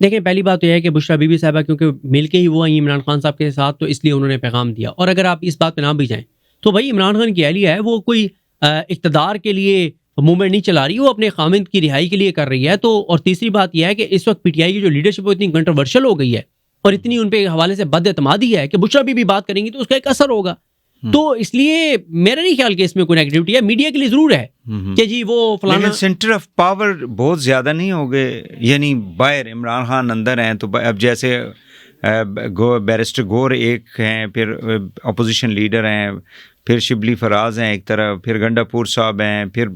دیکھیں, پہلی بات تو یہ ہے کہ بشرا بی بی صاحبہ کیونکہ مل کے ہی وہ آئی عمران خان صاحب کے ساتھ, تو اس لیے انہوں نے پیغام دیا. اور اگر آپ اس بات پہ نہ بھی جائیں تو بھائی عمران خان کی اہلیہ ہے, وہ کوئی اقتدار کے لیے موومنٹ نہیں چلا رہی, وہ اپنے خامند کی رہائی کے لیے کر رہی ہے. تو اور تیسری بات یہ ہے کہ اس وقت پی ٹی آئی کی جو لیڈرشپ وہ اتنی کنٹروورشل ہو گئی ہے اور اتنی ان پہ حوالے سے بد اعتمادی ہے کہ بشرا بی بی بات کریں گی تو اس کا ایک اثر ہوگا. تو اس لیے میرا نہیں خیال کہ اس میں کوئی نیگیٹیوٹی ہے. میڈیا کے لیے ضرور ہے کہ جی وہ فلانا سینٹر آف پاور بہت زیادہ نہیں ہو گئے, یعنی باہر عمران خان اندر ہیں تو اب جیسے بیرسٹر گور ایک ہیں, پھر اپوزیشن لیڈر ہیں, پھر شبلی فراز ہیں ایک طرف, پھر گنڈا پور صاحب ہیں, پھر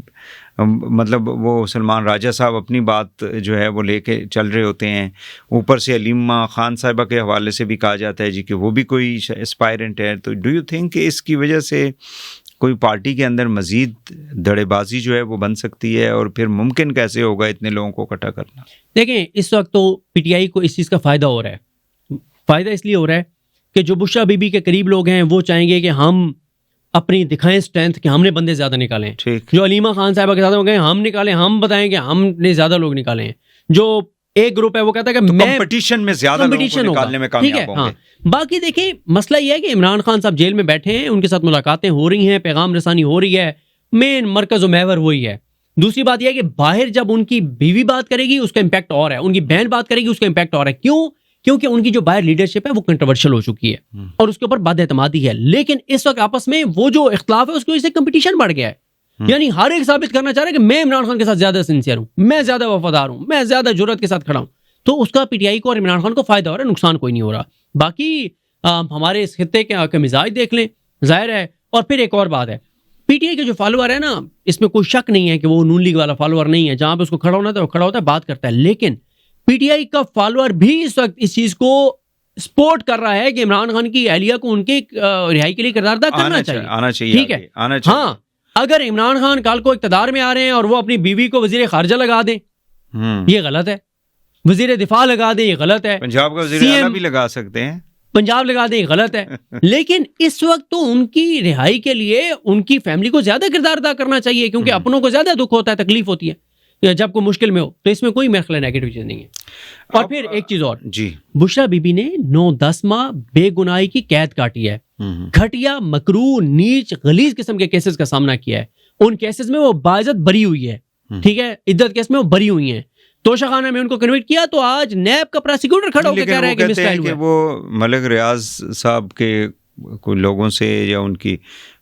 مطلب وہ سلمان راجہ صاحب اپنی بات جو ہے وہ لے کے چل رہے ہوتے ہیں. اوپر سے علیمہ خان صاحبہ کے حوالے سے بھی کہا جاتا ہے جی کہ وہ بھی کوئی اسپائرنٹ ہے. تو ڈو یو تھنک کہ اس کی وجہ سے کوئی پارٹی کے اندر مزید دڑے بازی جو ہے وہ بن سکتی ہے, اور پھر ممکن کیسے ہوگا اتنے لوگوں کو اکٹھا کرنا؟ دیکھیں, اس وقت تو پی ٹی آئی کو اس چیز کا فائدہ ہو رہا ہے. فائدہ اس لیے ہو رہا ہے کہ جو بشرا بی بی کے قریب لوگ ہیں وہ چاہیں گے کہ ہم اپنی دکھائیں اسٹرینتھ کہ ہم نے بندے زیادہ نکالے ہیں. جو علیمہ خان صاحبہ کے ساتھ ہو گئے ہم نکالیں, ہم بتائیں کہ ہم نے زیادہ لوگ نکالے ہیں. جو ایک گروپ ہے وہ کہتا ہے کہ میں کمپٹیشن میں زیادہ لوگوں کو نکالنے میں کامیاب ہوں گے. باقی دیکھیں مسئلہ یہ ہے کہ عمران خان صاحب جیل میں بیٹھے ہیں, ان کے ساتھ ملاقاتیں ہو رہی ہیں, پیغام رسانی ہو رہی ہے, مین مرکز و محور وہی ہے. دوسری بات یہ ہے کہ باہر جب ان کی بیوی بات کرے گی اس کا امپیکٹ اور ہے, ان کی بہن بات کرے گی اس کا امپیکٹ اور ہے. کیوں؟ کیونکہ ان کی جو باہر لیڈرشپ ہے وہ کنٹروورشل ہو چکی ہے اور اس کے اوپر بد اعتمادی ہے. لیکن اس وقت آپس میں وہ جو اختلاف ہے اس کی وجہ سے کمپٹیشن بڑھ گیا ہے. یعنی ہر ایک ثابت کرنا چاہ رہا ہے کہ میں عمران خان کے ساتھ زیادہ سنسیئر ہوں, میں زیادہ وفادار ہوں, میں زیادہ جرأت کے ساتھ کھڑا ہوں. تو اس کا پی ٹی آئی کو اور عمران خان کو فائدہ ہو رہا ہے, نقصان کوئی نہیں ہو رہا. باقی ہمارے اس خطے کے مزاج دیکھ لیں, ظاہر ہے. اور پھر ایک اور بات ہے, پی ٹی آئی کے جو فالوور ہے نا, اس میں کوئی شک نہیں ہے کہ وہ نون لیگ والا فالوور نہیں ہے. جہاں پہ اس کو کھڑا ہونا تھا وہ کھڑا ہوتا ہے, بات کرتا ہے. لیکن پی ٹی آئی کا فالوور بھی اس وقت اس چیز کو سپورٹ کر رہا ہے کہ عمران خان کی اہلیہ کو ان کے رہائی کے لیے کردار ادا کرنا چاہیے. ٹھیک ہے, ہاں, اگر عمران خان کل کو اقتدار میں آ رہے ہیں اور وہ اپنی بیوی کو وزیر خارجہ لگا دیں, یہ غلط ہے. وزیر دفاع لگا دیں, یہ غلط ہے. پنجاب کا وزیر اعلیٰ بھی لگا سکتے ہیں, پنجاب لگا دیں, یہ غلط ہے. لیکن اس وقت تو ان کی رہائی کے لیے ان کی فیملی کو زیادہ کردار ادا کرنا چاہیے, کیونکہ اپنوں کو زیادہ دکھ ہوتا ہے, تکلیف ہوتی ہے جب کوئی مشکل میں ہو. تو اس میں کوئی میرا خیال نیگیٹو چیز نہیں ہے. اور پھر ایک چیز اور, جی, بشرا بی بی نے 9-10 ماہ بے گناہی کی قید کاٹی ہے. گھٹیا, مکروہ, نیچ, غلیظ قسم کے کیسز کا سامنا کیا ہے. ان کیسز میں وہ باعزت بری ہوئی ہے. ٹھیک ہے, عدت کیس میں وہ بری ہوئی ہیں. توشہ خانہ میں ان کو کنوکٹ کیا تو آج نیب کا پروسیکیوٹر کھڑا ہو کے کہہ رہا ہے کہ مسٹائل ہوا ہے. وہ ملک ریاض صاحب کے کوئی لوگوں سے یا ان کی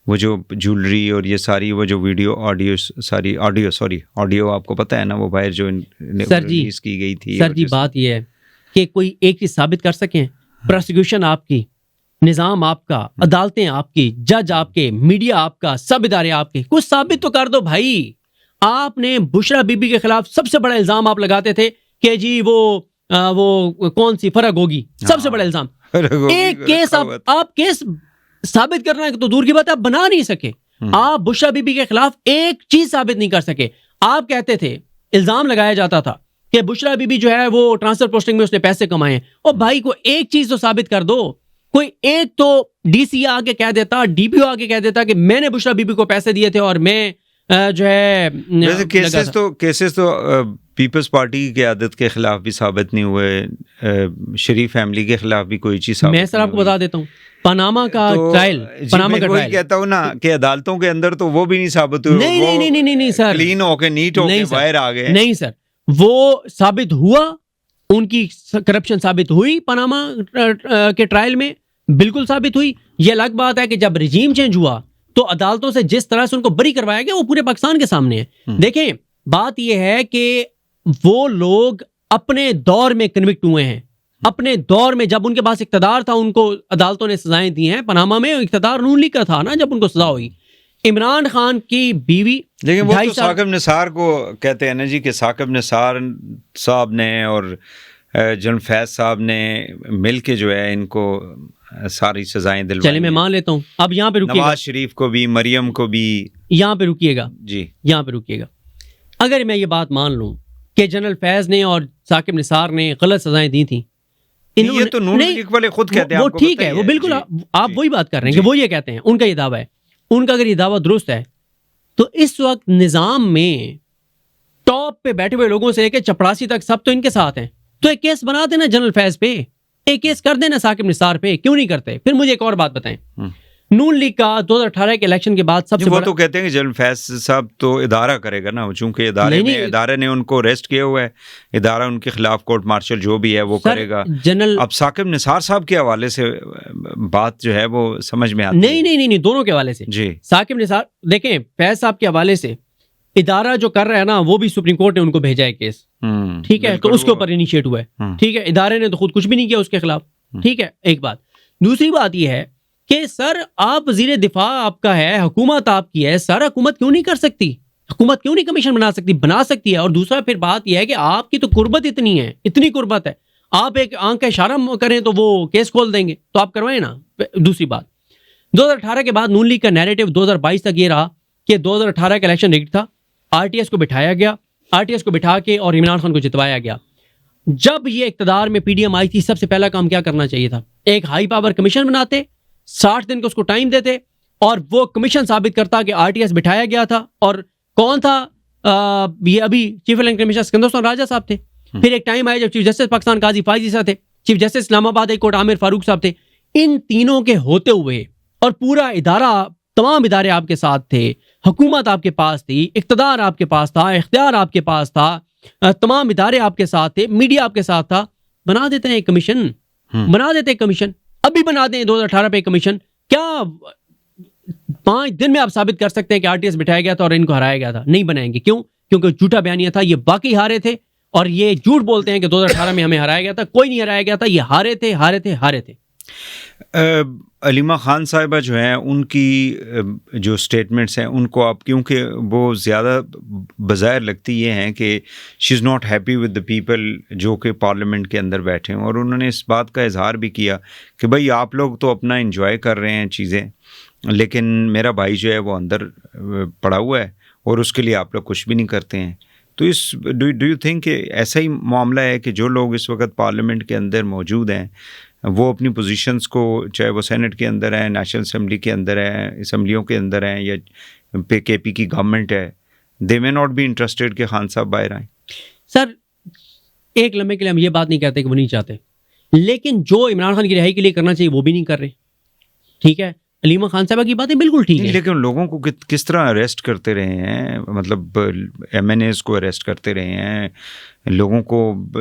وہ جو جولری اور یہ ساری وہ جو ویڈیو آڈیو آپ کو پتہ ہے نا, وہ باہر جو ریلیز کی گئی تھی. سر جی, بات یہ ہے کہ کوئی ایک چیز ثابت کر سکیں, پروسیکیوشن آپ کی, نظام آپ کا, عدالتیں آپ کی, جج آپ کے, میڈیا آپ کا, سب ادارے آپ کے, کچھ ثابت تو کر دو بھائی. آپ نے بشرا بی بی کے خلاف سب سے بڑا الزام آپ لگاتے تھے کہ جی وہ کون سی فرق ہوگی, سب سے بڑا الزام. ایک کیس آپ کیس ثابت کرنا تو دور کی بات, آپ بنا نہیں سکے. آپ بشرا بی بی کے خلاف ایک چیز ثابت نہیں کر سکے. آپ کہتے تھے, الزام لگایا جاتا تھا کہ بشرا بی بی جو ہے وہ ٹرانسفر پوسٹنگ میں اس نے پیسے کمائے ہیں. اور بھائی کو ایک چیز تو ثابت کر دو. کوئی ایک تو ڈی سی آگے کہہ دیتا, ڈی پی او آگے کہہ دیتا کہ میں نے بشرا بی بی کو پیسے دیے تھے اور میں جو ہے کیسز تو پیپلز پارٹی کی قیادت کے خلاف بھی ثابت نہیں ہوئے, شریف فیملی کے خلاف بھی کوئی چیز ثابت. میں سر آپ کو بتا دیتا ہوں, پاناما کا ٹرائل, پاناما کا ٹرائل کہتا ہوں نا کہ عدالتوں کے اندر تو وہ بھی نہیں ثابت ہوئے. نہیں سر, کلین ہو کے نیٹ ہو کے باہر آ گئے. نہیں سر, وہ ثابت ہوا, ان کی کرپشن ثابت ہوئی پاناما کے ٹرائل میں, بالکل ثابت ہوئی. یہ الگ بات ہے کہ جب رجیم چینج ہوا تو عدالتوں سے جس طرح سے ان کو بری کروایا گیا وہ پورے پاکستان کے سامنے ہے. دیکھیں, بات یہ ہے کہ وہ لوگ اپنے دور میں کنوکٹ ہوئے ہیں. اپنے دور میں جب ان کے پاس اقتدار تھا ان کو عدالتوں نے سزائیں دی ہیں. پاناما میں اقتدار نون لیگ کا تھا نا جب ان کو سزا ہوئی. عمران خان کی بیوی, لیکن وہ تو ثاقب نثار کو کہتے ہیں نا جی کہ ثاقب نثار صاحب نے اور جنرل فیض صاحب نے مل کے جو ہے ان کو ساری سزائیں دلوائی. چلے میں مان لیتا ہوں. اب یہاں پہ رکیے گا, نواز شریف کو بھی, مریم کو بھی. یہاں پہ رکیے گا جی, یہاں پہ رکیے گا. اگر میں یہ بات مان لوں کہ جنرل فیض نے اور ثاقب نثار نے غلط سزائیں دی تھیں, یہ تو نون لیگ والے خود کہتے ہیں. وہ ٹھیک ہے, وہ بالکل آپ وہی بات کر رہے ہیں کہ وہ یہ کہتے ہیں, ان کا یہ دعویٰ ہے. ان کا اگر یہ دعویٰ درست ہے تو اس وقت نظام میں ٹاپ پہ بیٹھے ہوئے لوگوں سے کہ چپڑاسی تک سب تو ان کے ساتھ ہیں, تو ایک کیس بنا دینا جنرل فیض پہ, ایک کیس کر دینا ثاقب نثار پہ, کیوں نہیں کرتے؟ پھر مجھے ایک اور بات بتائیں, نون لیگ کا 2018 کے الیکشن کے بعد سب سے وہ تو کہتے ہیں کہ جنرل فیض صاحب تو ادارہ کرے گا نا, چونکہ ادارے نے ان کو ریسٹ کیا ہوا ہے, ادارہ ان کے خلاف کورٹ مارشل جو بھی ہے وہ کرے گا. اب ثاقب نثار صاحب کے حوالے سے بات جو ہے وہ سمجھ میں آتی ہے. نہیں, دونوں کے حوالے سے. جی, ثاقب نثار دیکھیں, فیض صاحب کے حوالے سے ادارہ جو کر رہا ہے نا وہ بھی سپریم کورٹ نے ان کو بھیجا ہے کیس. ٹھیک ہے, تو اس کے اوپر انیشیٹ ہوا ہے. ٹھیک ہے, ادارے نے تو خود کچھ بھی نہیں کیا اس کے خلاف. ٹھیک ہے, ایک بات. دوسری بات یہ ہے کہ سر آپ وزیر دفاع آپ کا ہے, حکومت آپ کی ہے, سر حکومت کیوں نہیں کر سکتی؟ حکومت کیوں نہیں کمیشن بنا سکتی؟ بنا سکتی ہے. اور دوسرا پھر بات یہ ہے کہ آپ کی تو قربت اتنی قربت ہے, آپ ایک آنکھ کا اشارہ کریں تو وہ کیس کھول دیں گے, تو آپ کروائیں نا. دوسری بات, 2018 کے بعد نون لیگ کا نیریٹو 2022 تک یہ رہا کہ 2018 کا الیکشن ریگڈ تھا, آر ٹی ایس کو بٹھایا گیا, آر ٹی ایس کو بٹھا کے اور عمران خان کو جتوایا گیا. جب یہ اقتدار میں پی ڈی ایم آئی تھی, سب سے پہلا کام کیا کرنا چاہیے تھا؟ ایک ہائی پاور کمیشن بناتے, 60 دن کو اس کو ٹائم دیتے, اور وہ کمیشن ثابت کرتا کہ آر ٹی ایس بٹھایا گیا تھا. اور کون تھا یہ ابھی چیف الیکشن کمیشنر سکندر عثمان راجہ صاحب تھے. پھر ایک ٹائم آیا جب چیف جسٹس پاکستان قاضی فائز عیسیٰ تھے, چیف جسٹس اسلام آباد ہائی کورٹ عامر فاروق صاحب تھے. ان تینوں کے ہوتے ہوئے اور پورا ادارہ تمام ادارے آپ کے ساتھ تھے, حکومت آپ کے پاس تھی, اقتدار آپ کے پاس تھا, اختیار آپ کے پاس تھا, تمام ادارے آپ کے ساتھ تھے, میڈیا آپ کے ساتھ تھا, بنا دیتے ہیں کمیشن, بنا دیتے ہیں کمیشن, ابھی بنا دیں 2018 پہ کمیشن. کیا 5 دن میں آپ ثابت کر سکتے ہیں کہ RTS بٹھایا گیا تھا اور ان کو ہرایا گیا تھا؟ نہیں بنائیں گے. کیوں؟ کیونکہ جھوٹا بیانیہ تھا, یہ باقی ہارے تھے, اور یہ جھوٹ بولتے ہیں کہ 2018 میں ہمیں ہرایا گیا تھا. کوئی نہیں ہرایا گیا تھا, یہ ہارے تھے, ہارے تھے, ہارے تھے. علیمہ خان صاحبہ جو ہیں, ان کی جو سٹیٹمنٹس ہیں ان کو آپ, کیونکہ وہ زیادہ بظاہر لگتی یہ ہیں کہ she is not happy with the people جو کہ پارلیمنٹ کے اندر بیٹھے ہیں, اور انہوں نے اس بات کا اظہار بھی کیا کہ بھائی آپ لوگ تو اپنا انجوائے کر رہے ہیں چیزیں, لیکن میرا بھائی جو ہے وہ اندر پڑا ہوا ہے اور اس کے لیے آپ لوگ کچھ بھی نہیں کرتے ہیں. تو اس ڈو یو تھنک کہ ایسا ہی معاملہ ہے کہ جو لوگ اس وقت پارلیمنٹ کے اندر موجود ہیں وہ اپنی پوزیشنز کو, چاہے وہ سینٹ کے اندر ہیں, نیشنل اسمبلی کے اندر ہیں, اسمبلیوں کے اندر ہیں, یا KP کی گورنمنٹ ہے, دے مے ناٹ بی انٹرسٹیڈ کہ خان صاحب باہر آئیں؟ سر ایک لمحے کے لیے ہم یہ بات نہیں کہتے کہ وہ نہیں چاہتے, لیکن جو عمران خان کی رہائی کے لیے کرنا چاہیے وہ بھی نہیں کر رہے. ٹھیک ہے, علیمہ خان صاحبہ کی باتیں بالکل ٹھیک ہے, لیکن لوگوں کو کس طرح اریسٹ کرتے رہے ہیں, مطلب MNAs کو اریسٹ کرتے رہے ہیں, لوگوں کو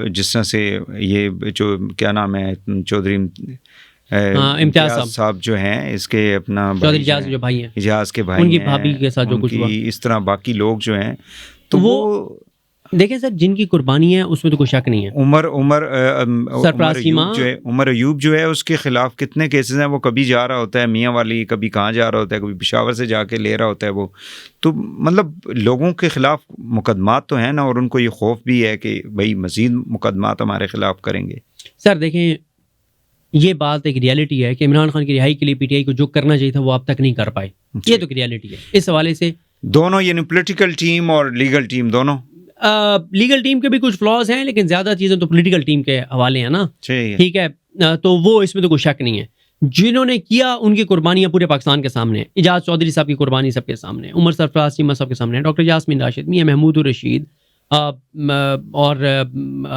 جس طرح سے یہ جو کیا نام ہے چودھری امتیاز صاحب جو ہیں, اس کے اپنا چودھری اجاز جو بھائی ہیں, اجاز کے بھائی, ان کی بھابھی کے ساتھ جو کچھ ہوا, اس طرح باقی لوگ جو ہیں, تو وہ دیکھیں سر جن کی قربانی ہے اس میں تو کوئی شک نہیں ہے. عمر ایوب جو ہے اس کے خلاف کتنے کیسز ہیں, وہ کبھی جا رہا ہوتا ہے میاں والی, کبھی کہاں جا رہا ہوتا ہے, کبھی پشاور سے جا کے لے رہا ہوتا ہے وہ. تو مطلب لوگوں کے خلاف مقدمات تو ہیں نا, اور ان کو یہ خوف بھی ہے کہ بھائی مزید مقدمات ہمارے خلاف کریں گے. سر دیکھیں یہ بات ایک ریالٹی ہے کہ عمران خان کی رہائی کے لیے PTI کو جو کرنا چاہیے تھا وہ اب تک نہیں کر پائے, یہ تو ریالٹی ہے. اس حوالے سے دونوں, یعنی پولیٹیکل ٹیم اور لیگل ٹیم دونوں, لیگل ٹیم کے بھی کچھ فلاز ہیں, لیکن زیادہ چیزیں تو پولیٹیکل ٹیم کے حوالے ہیں نا. ٹھیک ہے, تو وہ اس میں تو کوئی شک نہیں ہے. جنہوں نے کیا ان کی قربانیاں پورے پاکستان کے سامنے ہیں. اجاز چودھری صاحب کی قربانی سب کے سامنے ہے, عمر سرفراز چیمہ صاحب کے سامنے ہے, ڈاکٹر یاسمین راشد, میاں محمود الرشید اور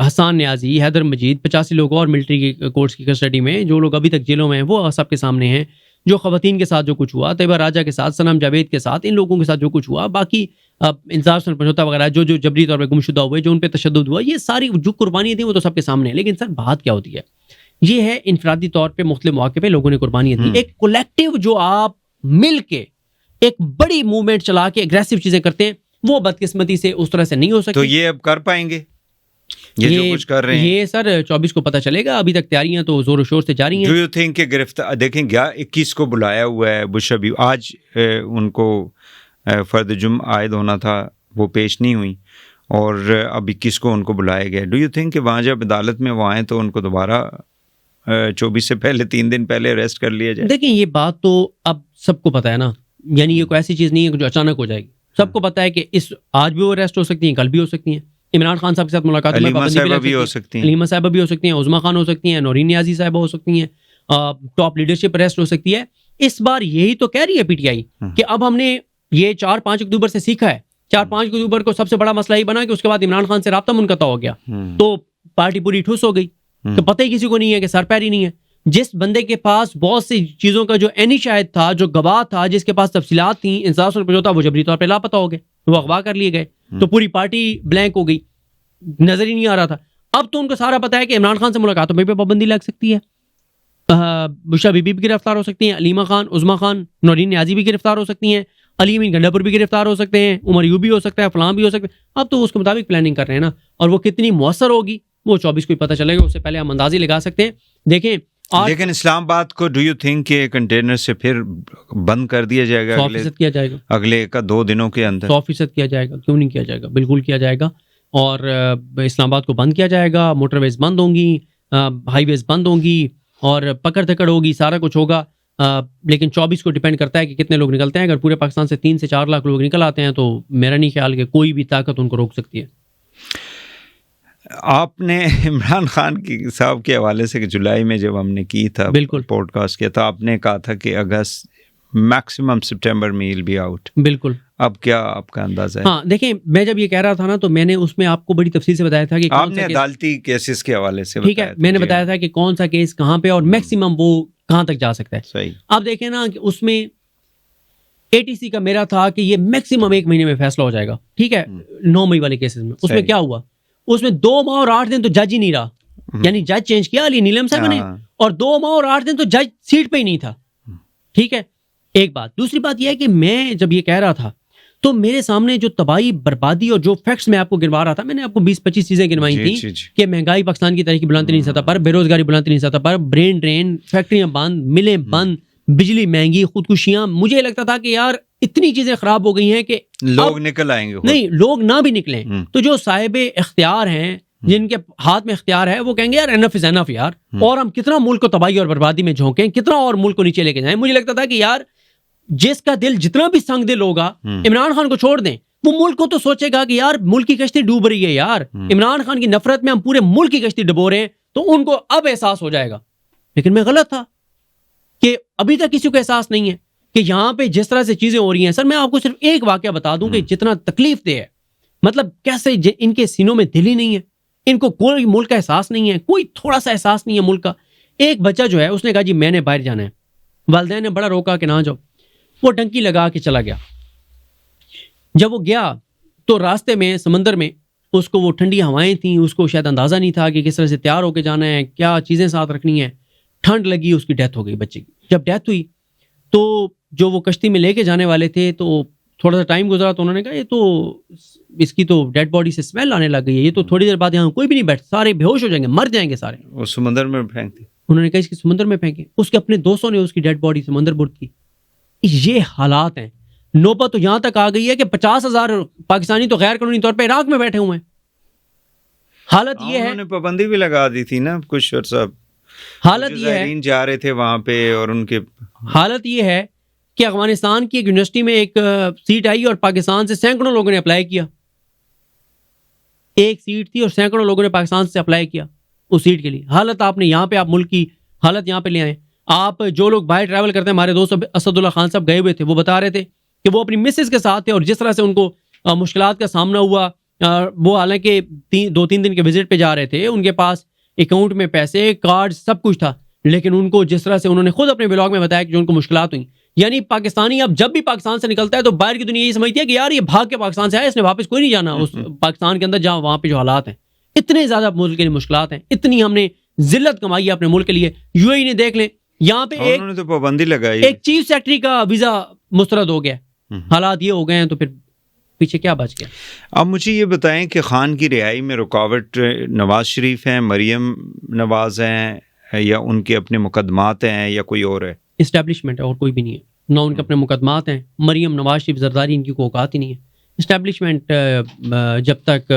حسان نیازی, حیدر مجید, 85 لوگ اور ملٹری کی کورٹس کی کسٹڈی میں جو لوگ ابھی تک جیلوں میں ہیں وہ سب کے سامنے ہیں. جو خواتین کے ساتھ جو کچھ ہوا, طیبہ راجہ کے ساتھ, سنم جاوید کے ساتھ, ان لوگوں کے ساتھ جو کچھ ہوا, باقی انصاف سے سمجھوتا وغیرہ جو جبری طور پہ گمشدہ ہوئے, جو ان پہ تشدد ہوا, یہ ساری جو قربانیاں تھیں وہ تو سب کے سامنے ہیں. لیکن سر بات کیا ہوتی ہے, یہ ہے انفرادی طور پہ مختلف مواقع پہ لوگوں نے قربانیاں دی. ایک کولیکٹیو جو آپ مل کے ایک بڑی موومنٹ چلا کے اگریسو چیزیں کرتے ہیں, وہ بدقسمتی سے اس طرح سے نہیں ہو سکتی. تو یہ اب کر پائیں گے یہ جو کچھ کر رہے ہیں؟ یہ سر 24 کو پتہ چلے گا, ابھی تک تیاریاں تو زور و شور سے جاری ہیں. ڈو یو تھنک کہ گرفتار, دیکھیں 21 کو بلایا ہوا ہے بش ابھی, آج ان کو فرد جرم عائد ہونا تھا, وہ پیش نہیں ہوئی, اور اب 21 کو ان کو بلایا گیا. ڈو یو تھنک کہ وہاں جب عدالت میں وہ آئیں تو ان کو دوبارہ 24 سے پہلے 3 دن پہلے اریسٹ کر لیا جائے؟ دیکھیں یہ بات تو اب سب کو پتہ ہے نا, یعنی یہ کوئی ایسی چیز نہیں ہے جو اچانک ہو جائے گی. سب کو پتہ ہے کہ آج بھی وہ اریسٹ ہو سکتی ہیں, کل بھی ہو سکتی ہیں. عمران خان صاحب کے ساتھ ملاقات میں علیمہ صاحبہ بھی ہو سکتی ہیں, علیمہ صاحبہ بھی ہو سکتی ہیں, عظمیٰ خان ہو سکتی ہیں, نورین نیازی صاحبہ ہو سکتی ہیں, ٹاپ لیڈرشپ اریسٹ ہو سکتی ہے. اس بار یہی تو کہہ رہی ہے PTI کہ اب ہم نے یہ 4-5 اکتوبر سے سیکھا ہے. 4-5 اکتوبر کو سب سے بڑا مسئلہ یہ بنا کہ اس کے بعد عمران خان سے رابطہ منقطع ہو گیا, تو پارٹی پوری ٹھوس ہو گئی, تو پتہ ہی کسی کو نہیں ہے کہ سر پیر ہی نہیں ہے. جس بندے کے پاس بہت سی چیزوں کا جو عینی شاہد تھا, جو گواہ تھا, جس کے پاس تفصیلات تھیں, انصاف سے پوچھتا, وہ جبری طور پہ لاپتہ ہو گئے, وہ اغوا کر لیے گئے, تو پوری پارٹی بلینک ہو گئی, نظر ہی نہیں آ رہا تھا. اب تو ان کو سارا پتہ ہے کہ عمران خان سے ملاقاتوں پہ پابندی لگ سکتی ہے, بشرا بی بی بھی گرفتار ہو سکتی ہیں, علیمہ خان, عظمیٰ خان, نورین نیازی بھی گرفتار ہو سکتی ہیں, علی امین گنڈا پور بھی گرفتار ہو سکتے ہیں, عمر ایوب بھی ہو سکتا ہے, فلاں بھی ہو سکتے ہیں. اب تو اس کے مطابق پلاننگ کر رہے ہیں نا, اور وہ کتنی مؤثر ہوگی وہ 24 کو ہی پتہ چلے گا, اس سے پہلے ہم اندازے لگا سکتے ہیں. دیکھیں لیکن اسلام آباد کو ڈو یو تھنک کہ کنٹینر سے پھر بند کر دیا جائے گا؟ 100% کیا جائے گا اگلے 2 دنوں کے اندر. 100% کیا جائے گا, کیوں نہیں کیا جائے گا, بالکل کیا جائے گا. اور اسلام آباد کو بند کیا جائے گا, موٹر ویز بند ہوں گی, ہائی ویز بند ہوں گی, اور پکڑ دھکڑ ہوگی, سارا کچھ ہوگا. لیکن 24 کو ڈیپینڈ کرتا ہے کہ کتنے لوگ نکلتے ہیں. اگر پورے پاکستان سے 3 سے 4 لاکھ لوگ نکل آتے ہیں تو میرا نہیں خیال کہ کوئی بھی طاقت ان کو روک سکتی ہے. آپ نے عمران خان کی صاحب کے حوالے سے کہ جولائی میں جب ہم نے کی تھا بالکل پوڈ کاسٹ کیا تھا, آپ نے کہا تھا کہ اگست میکسیمم سپٹمبر میں ہیل بی آؤٹ. بالکل. اب کیا آپ کا اندازہ ہے؟ ہاں دیکھیں, میں جب یہ کہہ رہا تھا نا تو میں نے اس میں آپ کو بڑی تفصیل سے بتایا تھا کہ آپ نے عدالتی کیسز کے حوالے سے ٹھیک ہے, میں نے بتایا تھا کہ کون سا کیس کہاں پہ اور میکسیمم وہ کہاں تک جا سکتا ہے. صحیح. اب دیکھیں نا کہ اس میں ATC کا میرا تھا کہ یہ میکسیمم 1 مہینے میں فیصلہ ہو جائے گا, ٹھیک ہے, 9 مئی والے کیسز میں. اس میں کیا ہوا, اس میں 2 ماہ اور 8 دن تو جج ہی نہیں رہا, یعنی جج چینج کیا علی نیلم صاحب نے, اور 2 ماہ اور 8 دن تو جج سیٹ پہ ہی نہیں تھا, ٹھیک ہے, ایک بات. دوسری بات یہ ہے کہ میں جب یہ کہہ رہا تھا تو میرے سامنے جو تباہی بربادی اور جو فیکٹس میں آپ کو گنوا رہا تھا, میں نے آپ کو 20-25 چیزیں گنوائی تھیں کہ مہنگائی پاکستان کی تاریخ کی بلند ترین سطح پر, بے روزگاری بلند ترین سطح پر, برین ڈرین, فیکٹریاں بند, ملیں بند, بجلی مہنگی, خودکشیاں. مجھے لگتا تھا کہ یار اتنی چیزیں خراب ہو گئی ہیں کہ لوگ نکل آئیں گے, نہیں لوگ نہ بھی نکلیں تو جو صاحب اختیار ہیں, جن کے ہاتھ میں اختیار ہے, وہ کہیں گے یار انف از انف یار, اور ہم کتنا ملک کو تباہی اور بربادی میں جھونکیں, کتنا اور ملک کو نیچے لے کے جائیں. مجھے لگتا تھا کہ یار جس کا دل جتنا بھی سنگ دل ہوگا, عمران خان کو چھوڑ دیں, وہ ملک کو تو سوچے گا کہ یار ملک کی کشتی ڈوب رہی ہے یار, عمران خان کی نفرت میں ہم پورے ملک کی کشتی ڈبو رہے ہیں, تو ان کو اب احساس ہو جائے گا. لیکن میں غلط تھا کہ ابھی تک کسی کو احساس نہیں ہے کہ یہاں پہ جس طرح سے چیزیں ہو رہی ہیں. سر میں آپ کو صرف ایک واقعہ بتا دوں کہ جتنا تکلیف دہ ہے, مطلب کیسے ان کے سینوں میں دل ہی نہیں ہے, ان کو کوئی ملک کا احساس نہیں ہے, کوئی تھوڑا سا احساس نہیں ہے ملک کا. ایک بچہ جو ہے اس نے کہا جی میں نے باہر جانا ہے, والدین نے بڑا روکا کہ نہ جاؤ, وہ ڈنکی لگا کے چلا گیا. جب وہ گیا تو راستے میں سمندر میں اس کو وہ ٹھنڈی ہوائیں تھیں, اس کو شاید اندازہ نہیں تھا کہ کس طرح سے تیار ہو کے جانا ہے, کیا چیزیں ساتھ رکھنی ہیں. ٹھنڈ لگی, اس کی ڈیتھ ہو گئی بچے کی. جب ڈیتھ ہوئی تو جو وہ کشتی میں لے کے جانے والے تھے, تو تھوڑا سا ٹائم گزرا تو انہوں نے کہا یہ تو اس کی تو ڈیڈ باڈی سے اسمیل آنے لگ گئی ہے, یہ تو تھوڑی دیر بعد یہاں کوئی بھی نہیں بیٹھ, سارے بے ہوش ہو جائیں گے, مر جائیں گے سارے. وہ سمندر میں پھینک دی. انہوں نے کہا اس کی سمندر میں پھینکے. اس کے اپنے دوستوں نے اس کی ڈیڈ باڈی سمندر برد کی. یہ حالات ہیں. نوبت تو یہاں تک آ گئی ہے کہ 50,000 پاکستانی تو غیر قانونی طور پہ عراق میں بیٹھے ہوئے ہیں. حالت یہ ہے, انہوں نے پابندی بھی لگا دی تھی نا کچھ عرصہ, حالت یہ ہے جا رہے تھے وہاں پہ, اور ان کے حالت یہ ہے کہ افغانستان کی ایک یونیورسٹی میں ایک سیٹ آئی اور پاکستان سے سینکڑوں لوگوں نے اپلائی کیا. ایک سیٹ تھی اور سینکڑوں لوگوں نے پاکستان سے اپلائی کیا اس سیٹ کے لیے. حالت آپ نے یہاں پہ, آپ ملک کی حالت یہاں پہ لے آئے. آپ جو لوگ باہر ٹریول کرتے ہیں, ہمارے دوست اسد اللہ خان صاحب گئے ہوئے تھے, وہ بتا رہے تھے کہ وہ اپنی مسز کے ساتھ تھے اور جس طرح سے ان کو مشکلات کا سامنا ہوا, وہ حالانکہ 2-3 دن کے وزٹ پہ جا رہے تھے, ان کے پاس اکاؤنٹ میں پیسے, کارڈ, سب کچھ تھا, لیکن ان کو جس طرح سے انہوں نے خود اپنے بلاگ میں بتایا کہ جو ان کو مشکلات ہوئی. یعنی پاکستانی اب جب بھی پاکستان سے نکلتا ہے تو باہر کی دنیا یہ سمجھتی ہے کہ یار یہ بھاگ کے پاکستان سے آیا, اس نے واپس کوئی نہیں جانا اس پاکستان کے اندر جہاں وہاں پہ جو حالات ہیں. اتنے زیادہ ملک کے مشکلات ہیں, اتنی ہم نے ذلت کمائی ہے اپنے ملک کے لیے. UAE نے دیکھ لیں, یہاں پہ انہوں نے تو پابندی لگائی, ایک چیف سیکرٹری کا ویزا مسترد ہو گیا. حالات یہ ہو گئے ہیں تو پھر پیچھے کیا بچ گیا. اب مجھے یہ بتائیں کہ خان کی رہائی میں رکاوٹ نواز شریف ہیں, مریم نواز ہیں, یا ان کے اپنے مقدمات ہیں, یا کوئی اور ہے؟ اسٹیبلشمنٹ ہے اور کوئی بھی نہیں ہے. نہ ان کے اپنے مقدمات ہیں. مریم نواز شریف زرداری ان کی کوئی اوقات ہی نہیں ہے. اسٹیبلشمنٹ جب تک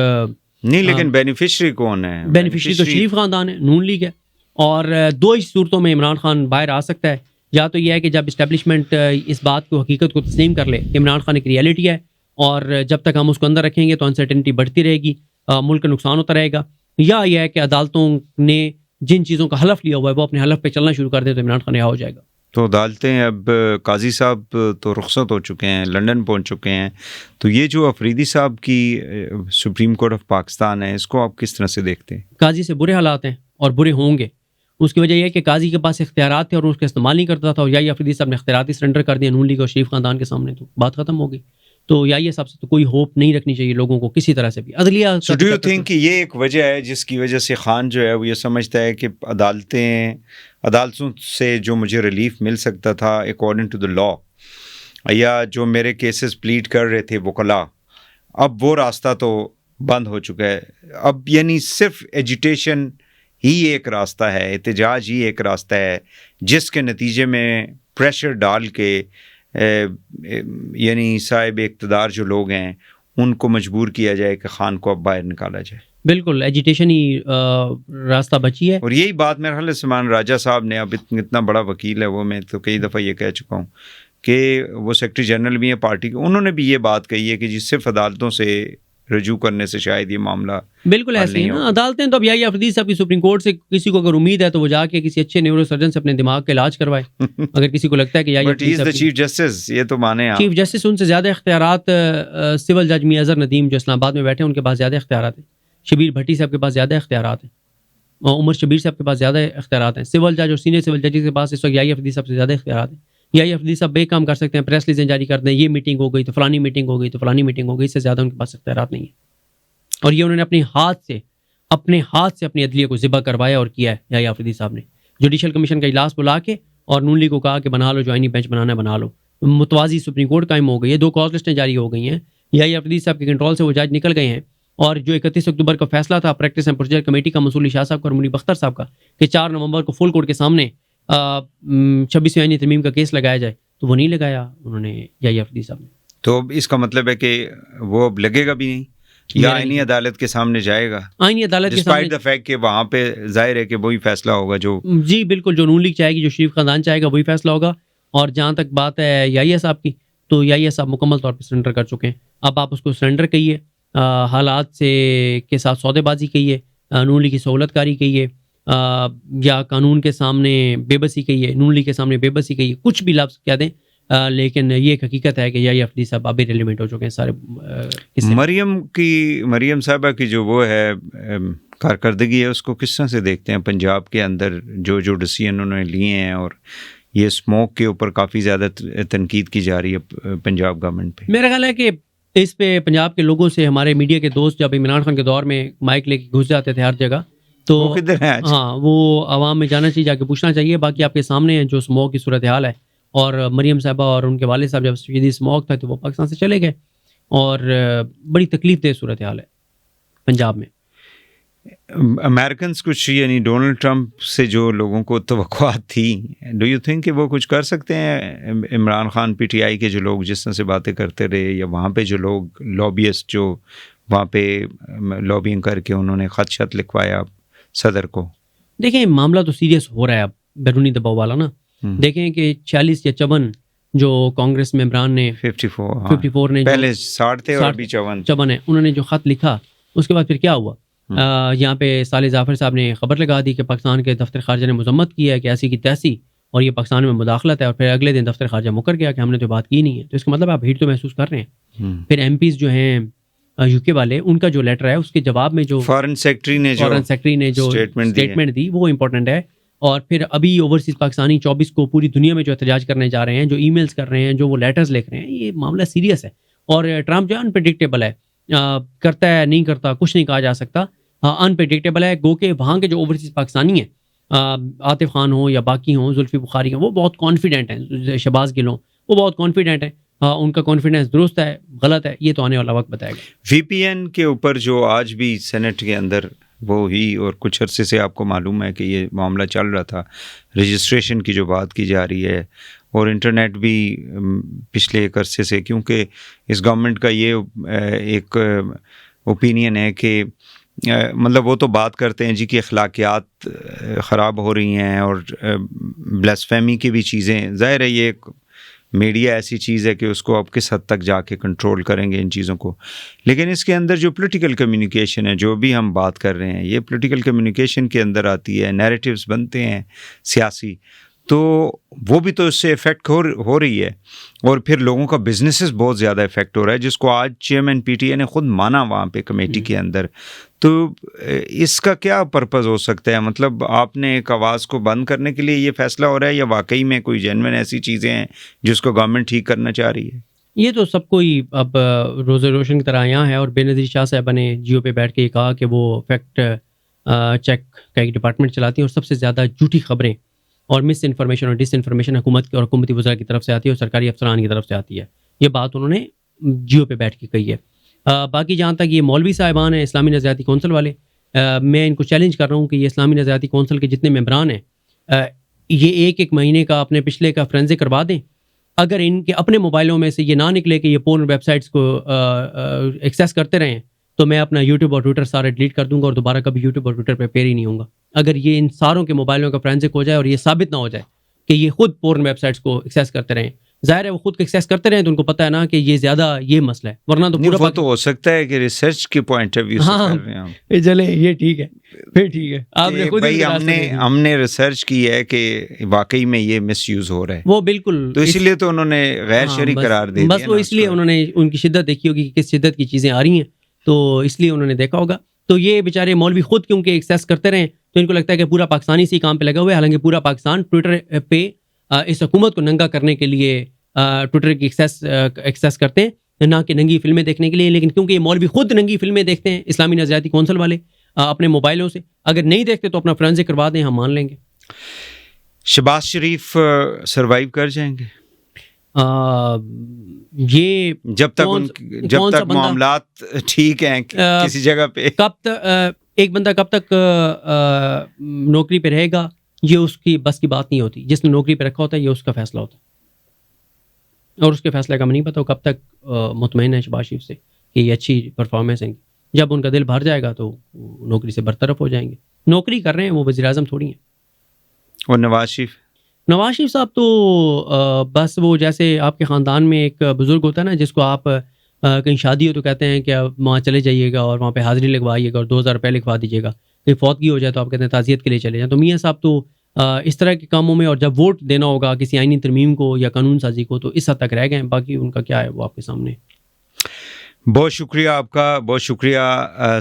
نہیں, لیکن بینیفیشری کون ہے؟ بینیفیشری تو شریف خاندان ہے, نون لیگ ہے. اور 2 ہی صورتوں میں عمران خان باہر آ سکتا ہے. یا تو یہ ہے کہ جب اسٹیبلشمنٹ اس بات کو, حقیقت کو تسلیم کر لے کہ عمران خان ایک ریئلٹی ہے, اور جب تک ہم اس کو اندر رکھیں گے تو انسرٹنٹی بڑھتی رہے گی, ملک کا نقصان ہوتا رہے گا. یا یہ ہے کہ عدالتوں نے جن چیزوں کا حلف لیا ہوا ہے وہ اپنے حلف پہ چلنا شروع کر دے تو عمران خان رہا ہو جائے گا. تو عدالتیں, اب قاضی صاحب تو رخصت ہو چکے ہیں, لنڈن پہنچ چکے ہیں, تو یہ جو افریدی صاحب کی سپریم کورٹ آف پاکستان ہے, اس کو آپ کس طرح سے دیکھتے ہیں؟ قاضی سے برے حالات ہیں اور برے ہوں گے. اس کی وجہ یہ ہے کہ قاضی کے پاس اختیارات تھے اور اس کا استعمال نہیں کرتا تھا, اور یا افریدی صاحب نے اختیارات سرنڈر کر دیا نون لیگ اور شریف خاندان کے سامنے, تو بات ختم ہو گئی. تو یا یہ سب سے تو کوئی ہوپ نہیں رکھنی چاہیے لوگوں کو کسی طرح سے بھی. عدلیہ So do you think کہ یہ ایک وجہ ہے جس کی وجہ سے خان جو ہے وہ یہ سمجھتا ہے کہ عدالتوں سے جو مجھے ریلیف مل سکتا تھا اکارڈنگ ٹو دا لا, یا جو میرے کیسز پلیڈ کر رہے تھے وکلا, اب وہ راستہ تو بند ہو چکا ہے. اب یعنی صرف ایجیٹیشن ہی ایک راستہ ہے, احتجاج ہی ایک راستہ ہے, جس کے نتیجے میں پریشر ڈال کے یعنی صاحب اقتدار جو لوگ ہیں ان کو مجبور کیا جائے کہ خان کو اب باہر نکالا جائے. بالکل ایجیٹیشن ہی راستہ بچی ہے. اور یہی بات میرے خیال ہے سلمان راجہ صاحب نے, اب اتنا بڑا وکیل ہے وہ, میں تو کئی دفعہ یہ کہہ چکا ہوں کہ وہ سیکرٹری جنرل بھی ہیں پارٹی کے, انہوں نے بھی یہ بات کہی ہے کہ جس صرف عدالتوں سے رجوع کرنے سے شاید یہ معاملہ بالکل ایسے ہی نا. عدالتیں تو اب یہی افریدی صاحب کی سپریم کورٹ سے کسی کو اگر امید ہے تو وہ جا کے کسی اچھے نیورو سرجن سے اپنے دماغ کا علاج کروائے. اگر کسی کو لگتا ہے کہ چیف جسٹس, یہ تو مانے چیف جسٹس ان سے زیادہ اختیارات سول جج میاں اظہر ندیم جو اسلام آباد میں بیٹھے ہیں ان کے پاس زیادہ اختیارات ہیں. شبیر بھٹی صاحب کے پاس زیادہ اختیارات ہیں, عمر شبیر صاحب کے پاس زیادہ اختیارات ہیں. سول جج اور سینئر سول ججز کے پاس اس وقت یہی افریدی صاحب سے زیادہ اختیارات ہیں. یا افریدی صاحب بے کام کر سکتے ہیں, پریس ریلیزیں جاری کر دیں, یہ میٹنگ ہو گئی تو فلانی میٹنگ ہو گئی تو فلانی میٹنگ ہو گئی, اس سے زیادہ ان کے پاس اختیارات نہیں ہیں. اور یہ انہوں نے اپنے ہاتھ سے اپنی عدلیہ کو ذبح کروایا اور کیا ہے. یا افریدی صاحب نے جوڈیشل کمیشن کا اجلاس بلا کے اور نون لیگ کو کہا کہ بنا لو, جو آئینی بینچ بنانا ہے بنا لو. متوازی سپریم کورٹ قائم ہو گئی ہے, 2 کاز لسٹیں جاری ہو گئی ہیں. یا افریدی صاحب کے کنٹرول سے وہ جج نکل گئے ہیں. اور جو 31 اکتوبر کا فیصلہ تھا پریکٹس اینڈ پروسیجر کمیٹی کا, منصور علی شاہ صاحب کا اور منیب اختر صاحب کا, کہ 4 نومبر کو فل کورٹ کے سامنے 26ویں آئینی ترمیم کا کیس لگایا جائے, تو وہ نہیں لگایا انہوں نے یا افریدی صاحب نے. تو اس کا مطلب ہے کہ وہ اب لگے گا بھی نہیں, یا آئینی عدالت کے سامنے جائے گا, آئینی عدالت کے سامنے, ڈسپائٹ دا فیکٹ کہ وہاں پہ ظاہر ہے کہ وہی فیصلہ ہوگا جو جی بالکل, جو نون لیگ چاہے گی, جو شریف خاندان چاہے گا وہی فیصلہ ہوگا. اور جہاں تک بات ہے یا صاحب کی, تو یا صاحب مکمل طور پہ سرنڈر کر چکے ہیں. اب آپ اس کو سرنڈر کہیے, حالات سے کے ساتھ سودے بازی کہیے, نون لیگ کی سہولت کاری کہیے, یا قانون کے سامنے بے بسی کہیے, نون لیگ کے سامنے بے بسی کہیے, کچھ بھی لفظ کہہ دیں, لیکن یہ ایک حقیقت ہے کہ یا افریدی صاحب اب ریلیونٹ ہو چکے ہیں سارے. مریم صاحبہ کی جو وہ ہے کارکردگی ہے, اس کو کس طرح سے دیکھتے ہیں پنجاب کے اندر, جو ڈیسیژن انہوں نے لیے ہیں, اور یہ اسموک کے اوپر کافی زیادہ تنقید کی جا رہی ہے پنجاب گورنمنٹ پہ. میرا خیال ہے کہ اس پہ پنجاب کے لوگوں سے, ہمارے میڈیا کے دوست جب عمران خان کے دور میں مائک لے کے گھس جاتے تھے ہر جگہ, تو وہ کدھر ہیں آج؟ ہاں, وہ عوام میں جانا چاہیے, جا کے پوچھنا چاہیے. باقی آپ کے سامنے ہیں جو اسموک کی صورتحال ہے, اور مریم صاحبہ اور ان کے والد صاحب جب شدید اسموک تھا تو وہ پاکستان سے چلے گئے, اور بڑی تکلیف دہ صورتحال ہے پنجاب میں. امریکنز کچھ, یعنی ڈونلڈ ٹرمپ سے جو لوگوں کو توقعات تھی, ڈو یو تھنک کہ وہ کچھ کر سکتے ہیں؟ Imran Khan P T I کے جو لوگ جس طرح سے باتیں کرتے رہے, یا وہاں پہ جو لوگ لابیسٹ جو وہاں پہ لابینگ کر کے انہوں نے خط شت لکھوایا صدر کو. دیکھیں معاملہ تو سیریس ہو رہا ہے اب, بیرونی دباؤ والا نا. دیکھیں کہ 46 یا 54 جو کانگریس ممبران نے 54 نے, پہلے 60 تھے اور ابھی 54 ہے, انہوں نے جو خط لکھا, اس کے بعد پھر کیا ہوا؟ یہاں پہ صالح ظافر صاحب نے خبر لگا دی کہ پاکستان کے دفتر خارجہ نے مذمت کی ہے کہ ایسی کی تیسی, اور یہ پاکستان میں مداخلت ہے. اور پھر اگلے دن دفتر خارجہ مکر گیا کہ ہم نے تو بات کی نہیں ہے. تو اس کا مطلب آپ ہیٹ تو محسوس کر رہے ہیں. پھر ایم پیز جو ہیں یو کے والے, ان کا جو لیٹر ہے اس کے جواب میں جو فارن سیکرٹری نے جو اسٹیٹمنٹ دی وہ امپورٹنٹ ہے. اور پھر ابھی اوورسیز پاکستانی 24 کو پوری دنیا میں جو احتجاج کرنے جا رہے ہیں, جو ای میلز کر رہے ہیں, جو وہ لیٹرز لکھ رہے ہیں, یہ معاملہ سیریس ہے. اور ٹرمپ جو ہے انپریڈکٹیبل ہے, کرتا ہے نہیں کرتا کچھ نہیں کہا جا سکتا, انپریڈکٹیبل ہے. گو کہ وہاں کے جو اوورسیز پاکستانی ہیں, عاطف خان ہوں یا باقی ہوں, زلفی بخاری ہوں, وہ بہت کانفیڈنٹ ہیں, شہباز گل ہوں, وہ بہت کانفیڈنٹ ہیں. ان کا کانفیڈنس درست ہے غلط ہے یہ تو آنے والا وقت بتائے گا. وی پی این کے اوپر جو آج بھی سینٹ کے اندر وہ ہی, اور کچھ عرصے سے آپ کو معلوم ہے کہ یہ معاملہ چل رہا تھا, رجسٹریشن کی جو بات کی جا رہی ہے, اور انٹرنیٹ بھی پچھلے ایک عرصے سے, کیونکہ اس گورنمنٹ کا یہ ایک اوپینین ہے کہ مطلب وہ تو بات کرتے ہیں جی کہ اخلاقیات خراب ہو رہی ہیں, اور بلاسفیمی کی بھی چیزیں, ظاہر ہے یہ ایک میڈیا ایسی چیز ہے کہ اس کو اب کس حد تک جا کے کنٹرول کریں گے ان چیزوں کو. لیکن اس کے اندر جو پولیٹیکل کمیونیکیشن ہے, جو بھی ہم بات کر رہے ہیں, یہ پولیٹیکل کمیونیکیشن کے اندر آتی ہے, نیریٹیوز بنتے ہیں سیاسی, تو وہ بھی تو اس سے افیکٹ ہو رہی ہے. اور پھر لوگوں کا بزنسز بہت زیادہ افیکٹ ہو رہا ہے, جس کو آج چیئرمین پی ٹی آئی نے خود مانا وہاں پہ کمیٹی کے اندر. تو اس کا کیا پرپز ہو سکتا ہے؟ مطلب آپ نے ایک آواز کو بند کرنے کے لیے یہ فیصلہ ہو رہا ہے, یا واقعی میں کوئی جینوین ایسی چیزیں ہیں جس کو گورنمنٹ ٹھیک کرنا چاہ رہی ہے؟ یہ تو سب کو ہی اب روز روشن کی طرح یہاں ہے. اور بے نظیر شاہ صاحبہ نے جیو پہ بیٹھ کے یہ کہا کہ وہ فیکٹ چیک کا ایک ڈپارٹمنٹ چلاتی ہیں, اور سب سے زیادہ جھوٹی خبریں اور مس انفارمیشن اور ڈس انفارمیشن حکومت اور حکومتی وزراء کی طرف سے آتی ہے, اور سرکاری افسران کی طرف سے آتی ہے. یہ بات انہوں نے جیو پہ بیٹھ کے کہی ہے. باقی جہاں تک یہ مولوی صاحبان ہیں اسلامی نظریاتی کونسل والے, میں ان کو چیلنج کر رہا ہوں کہ یہ اسلامی نظریاتی کونسل کے جتنے ممبران ہیں, یہ ایک مہینے کا اپنے پچھلے کا فرینزک کروا دیں. اگر ان کے اپنے موبائلوں میں سے یہ نہ نکلے کہ یہ پورن ویب سائٹس کو ایکسیس کرتے رہیں, تو میں اپنا یوٹیوب اور ٹویٹر سارے ڈیلیٹ کر دوں گا, اور دوبارہ کبھی یوٹیوب اور ٹویٹر پہ پیر ہی نہیں ہوں گا. اگر یہ ان ساروں کے موبائلوں کا فرینزک ہو جائے اور یہ ثابت نہ ہو جائے کہ یہ خود پورن ویب سائٹس کو ایکسیس کرتے رہیں. ظاہر ہے وہ خود ایکسیس کرتے رہیں تو ان کو پتہ ہے نا کہ یہ زیادہ یہ مسئلہ ہے, ورنہ تو پورا وہ تو ہو سکتا ہے کہ ریسرچ کے پوائنٹ آف ویو سے کر رہے ہیں ہم. چلیں یہ ٹھیک ہے, پھر ٹھیک ہے, آپ نے خود ہم نے ریسرچ کی ہے کہ واقعی میں یہ مس یوز ہو رہا ہے, وہ بالکل, تو اسی لیے تو انہوں نے غیر شرعی قرار دے دیا. بس وہ اس لیے انہوں نے ان کی شدت دیکھی ہوگی کہ کس شدت کی چیزیں آ رہی ہیں, تو اس لیے انہوں نے دیکھا ہوگا. تو یہ بیچارے مولوی خود کیونکہ ایکسیس کرتے رہیں تو ان کو لگتا ہے کہ پورا پاکستانی اسی کام پہ لگا ہوا ہے, حالانکہ پورا پاکستان ٹویٹر پہ اس حکومت کو ننگا کرنے کے لیے ٹویٹر کی ایکسیس کرتے ہیں، نہ کہ ننگی فلمیں دیکھنے کے لیے. لیکن کیونکہ یہ مولوی خود ننگی فلمیں دیکھتے ہیں، اسلامی نظریاتی کونسل والے اپنے موبائلوں سے، اگر نہیں دیکھتے تو اپنا فرانزک کروا دیں، ہم مان لیں گے. شہباز شریف سروائیو کر جائیں گے یہ جب تک معاملات ٹھیک ہیں کسی جگہ پہ؟ ایک بندہ کب تک نوکری پہ رہے گا یہ اس کی بس کی بات نہیں ہوتی. جس نے نوکری پہ رکھا ہوتا ہے یہ اس کا فیصلہ ہوتا ہے، اور اس کے فیصلے کا ہمیں نہیں پتا وہ کب تک مطمئن ہے شہباز شریف سے کہ یہ اچھی پرفارمنس ہے. جب ان کا دل بھر جائے گا تو نوکری سے برطرف ہو جائیں گے. نوکری کر رہے ہیں، وہ وزیر اعظم تھوڑی ہیں. اور نواز شریف صاحب تو بس وہ جیسے آپ کے خاندان میں ایک بزرگ ہوتا ہے نا، جس کو آپ کہیں شادی ہو تو کہتے ہیں کہ وہاں چلے جائیے گا اور وہاں پہ حاضری لگوائیے گا اور 2000 روپے لکھوا دیجیے گا. کہیں فوتگی ہو جائے تو آپ کہتے ہیں تعزیت کے لیے چلے جائیں. تو میاں صاحب تو اس طرح کے کاموں میں، اور جب ووٹ دینا ہوگا کسی آئینی ترمیم کو یا قانون سازی کو، تو اس حد تک رہ گئے ہیں. باقی ان کا کیا ہے وہ آپ کے سامنے. بہت شکریہ آپ کا، بہت شکریہ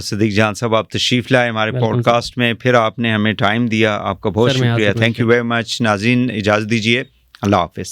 صدیق جان صاحب، آپ تشریف لائے ہمارے پوڈ کاسٹ میں، پھر آپ نے ہمیں ٹائم دیا، آپ کا بہت شکریہ. Thank you very much. ناظرین اجازت دیجیے، اللہ حافظ.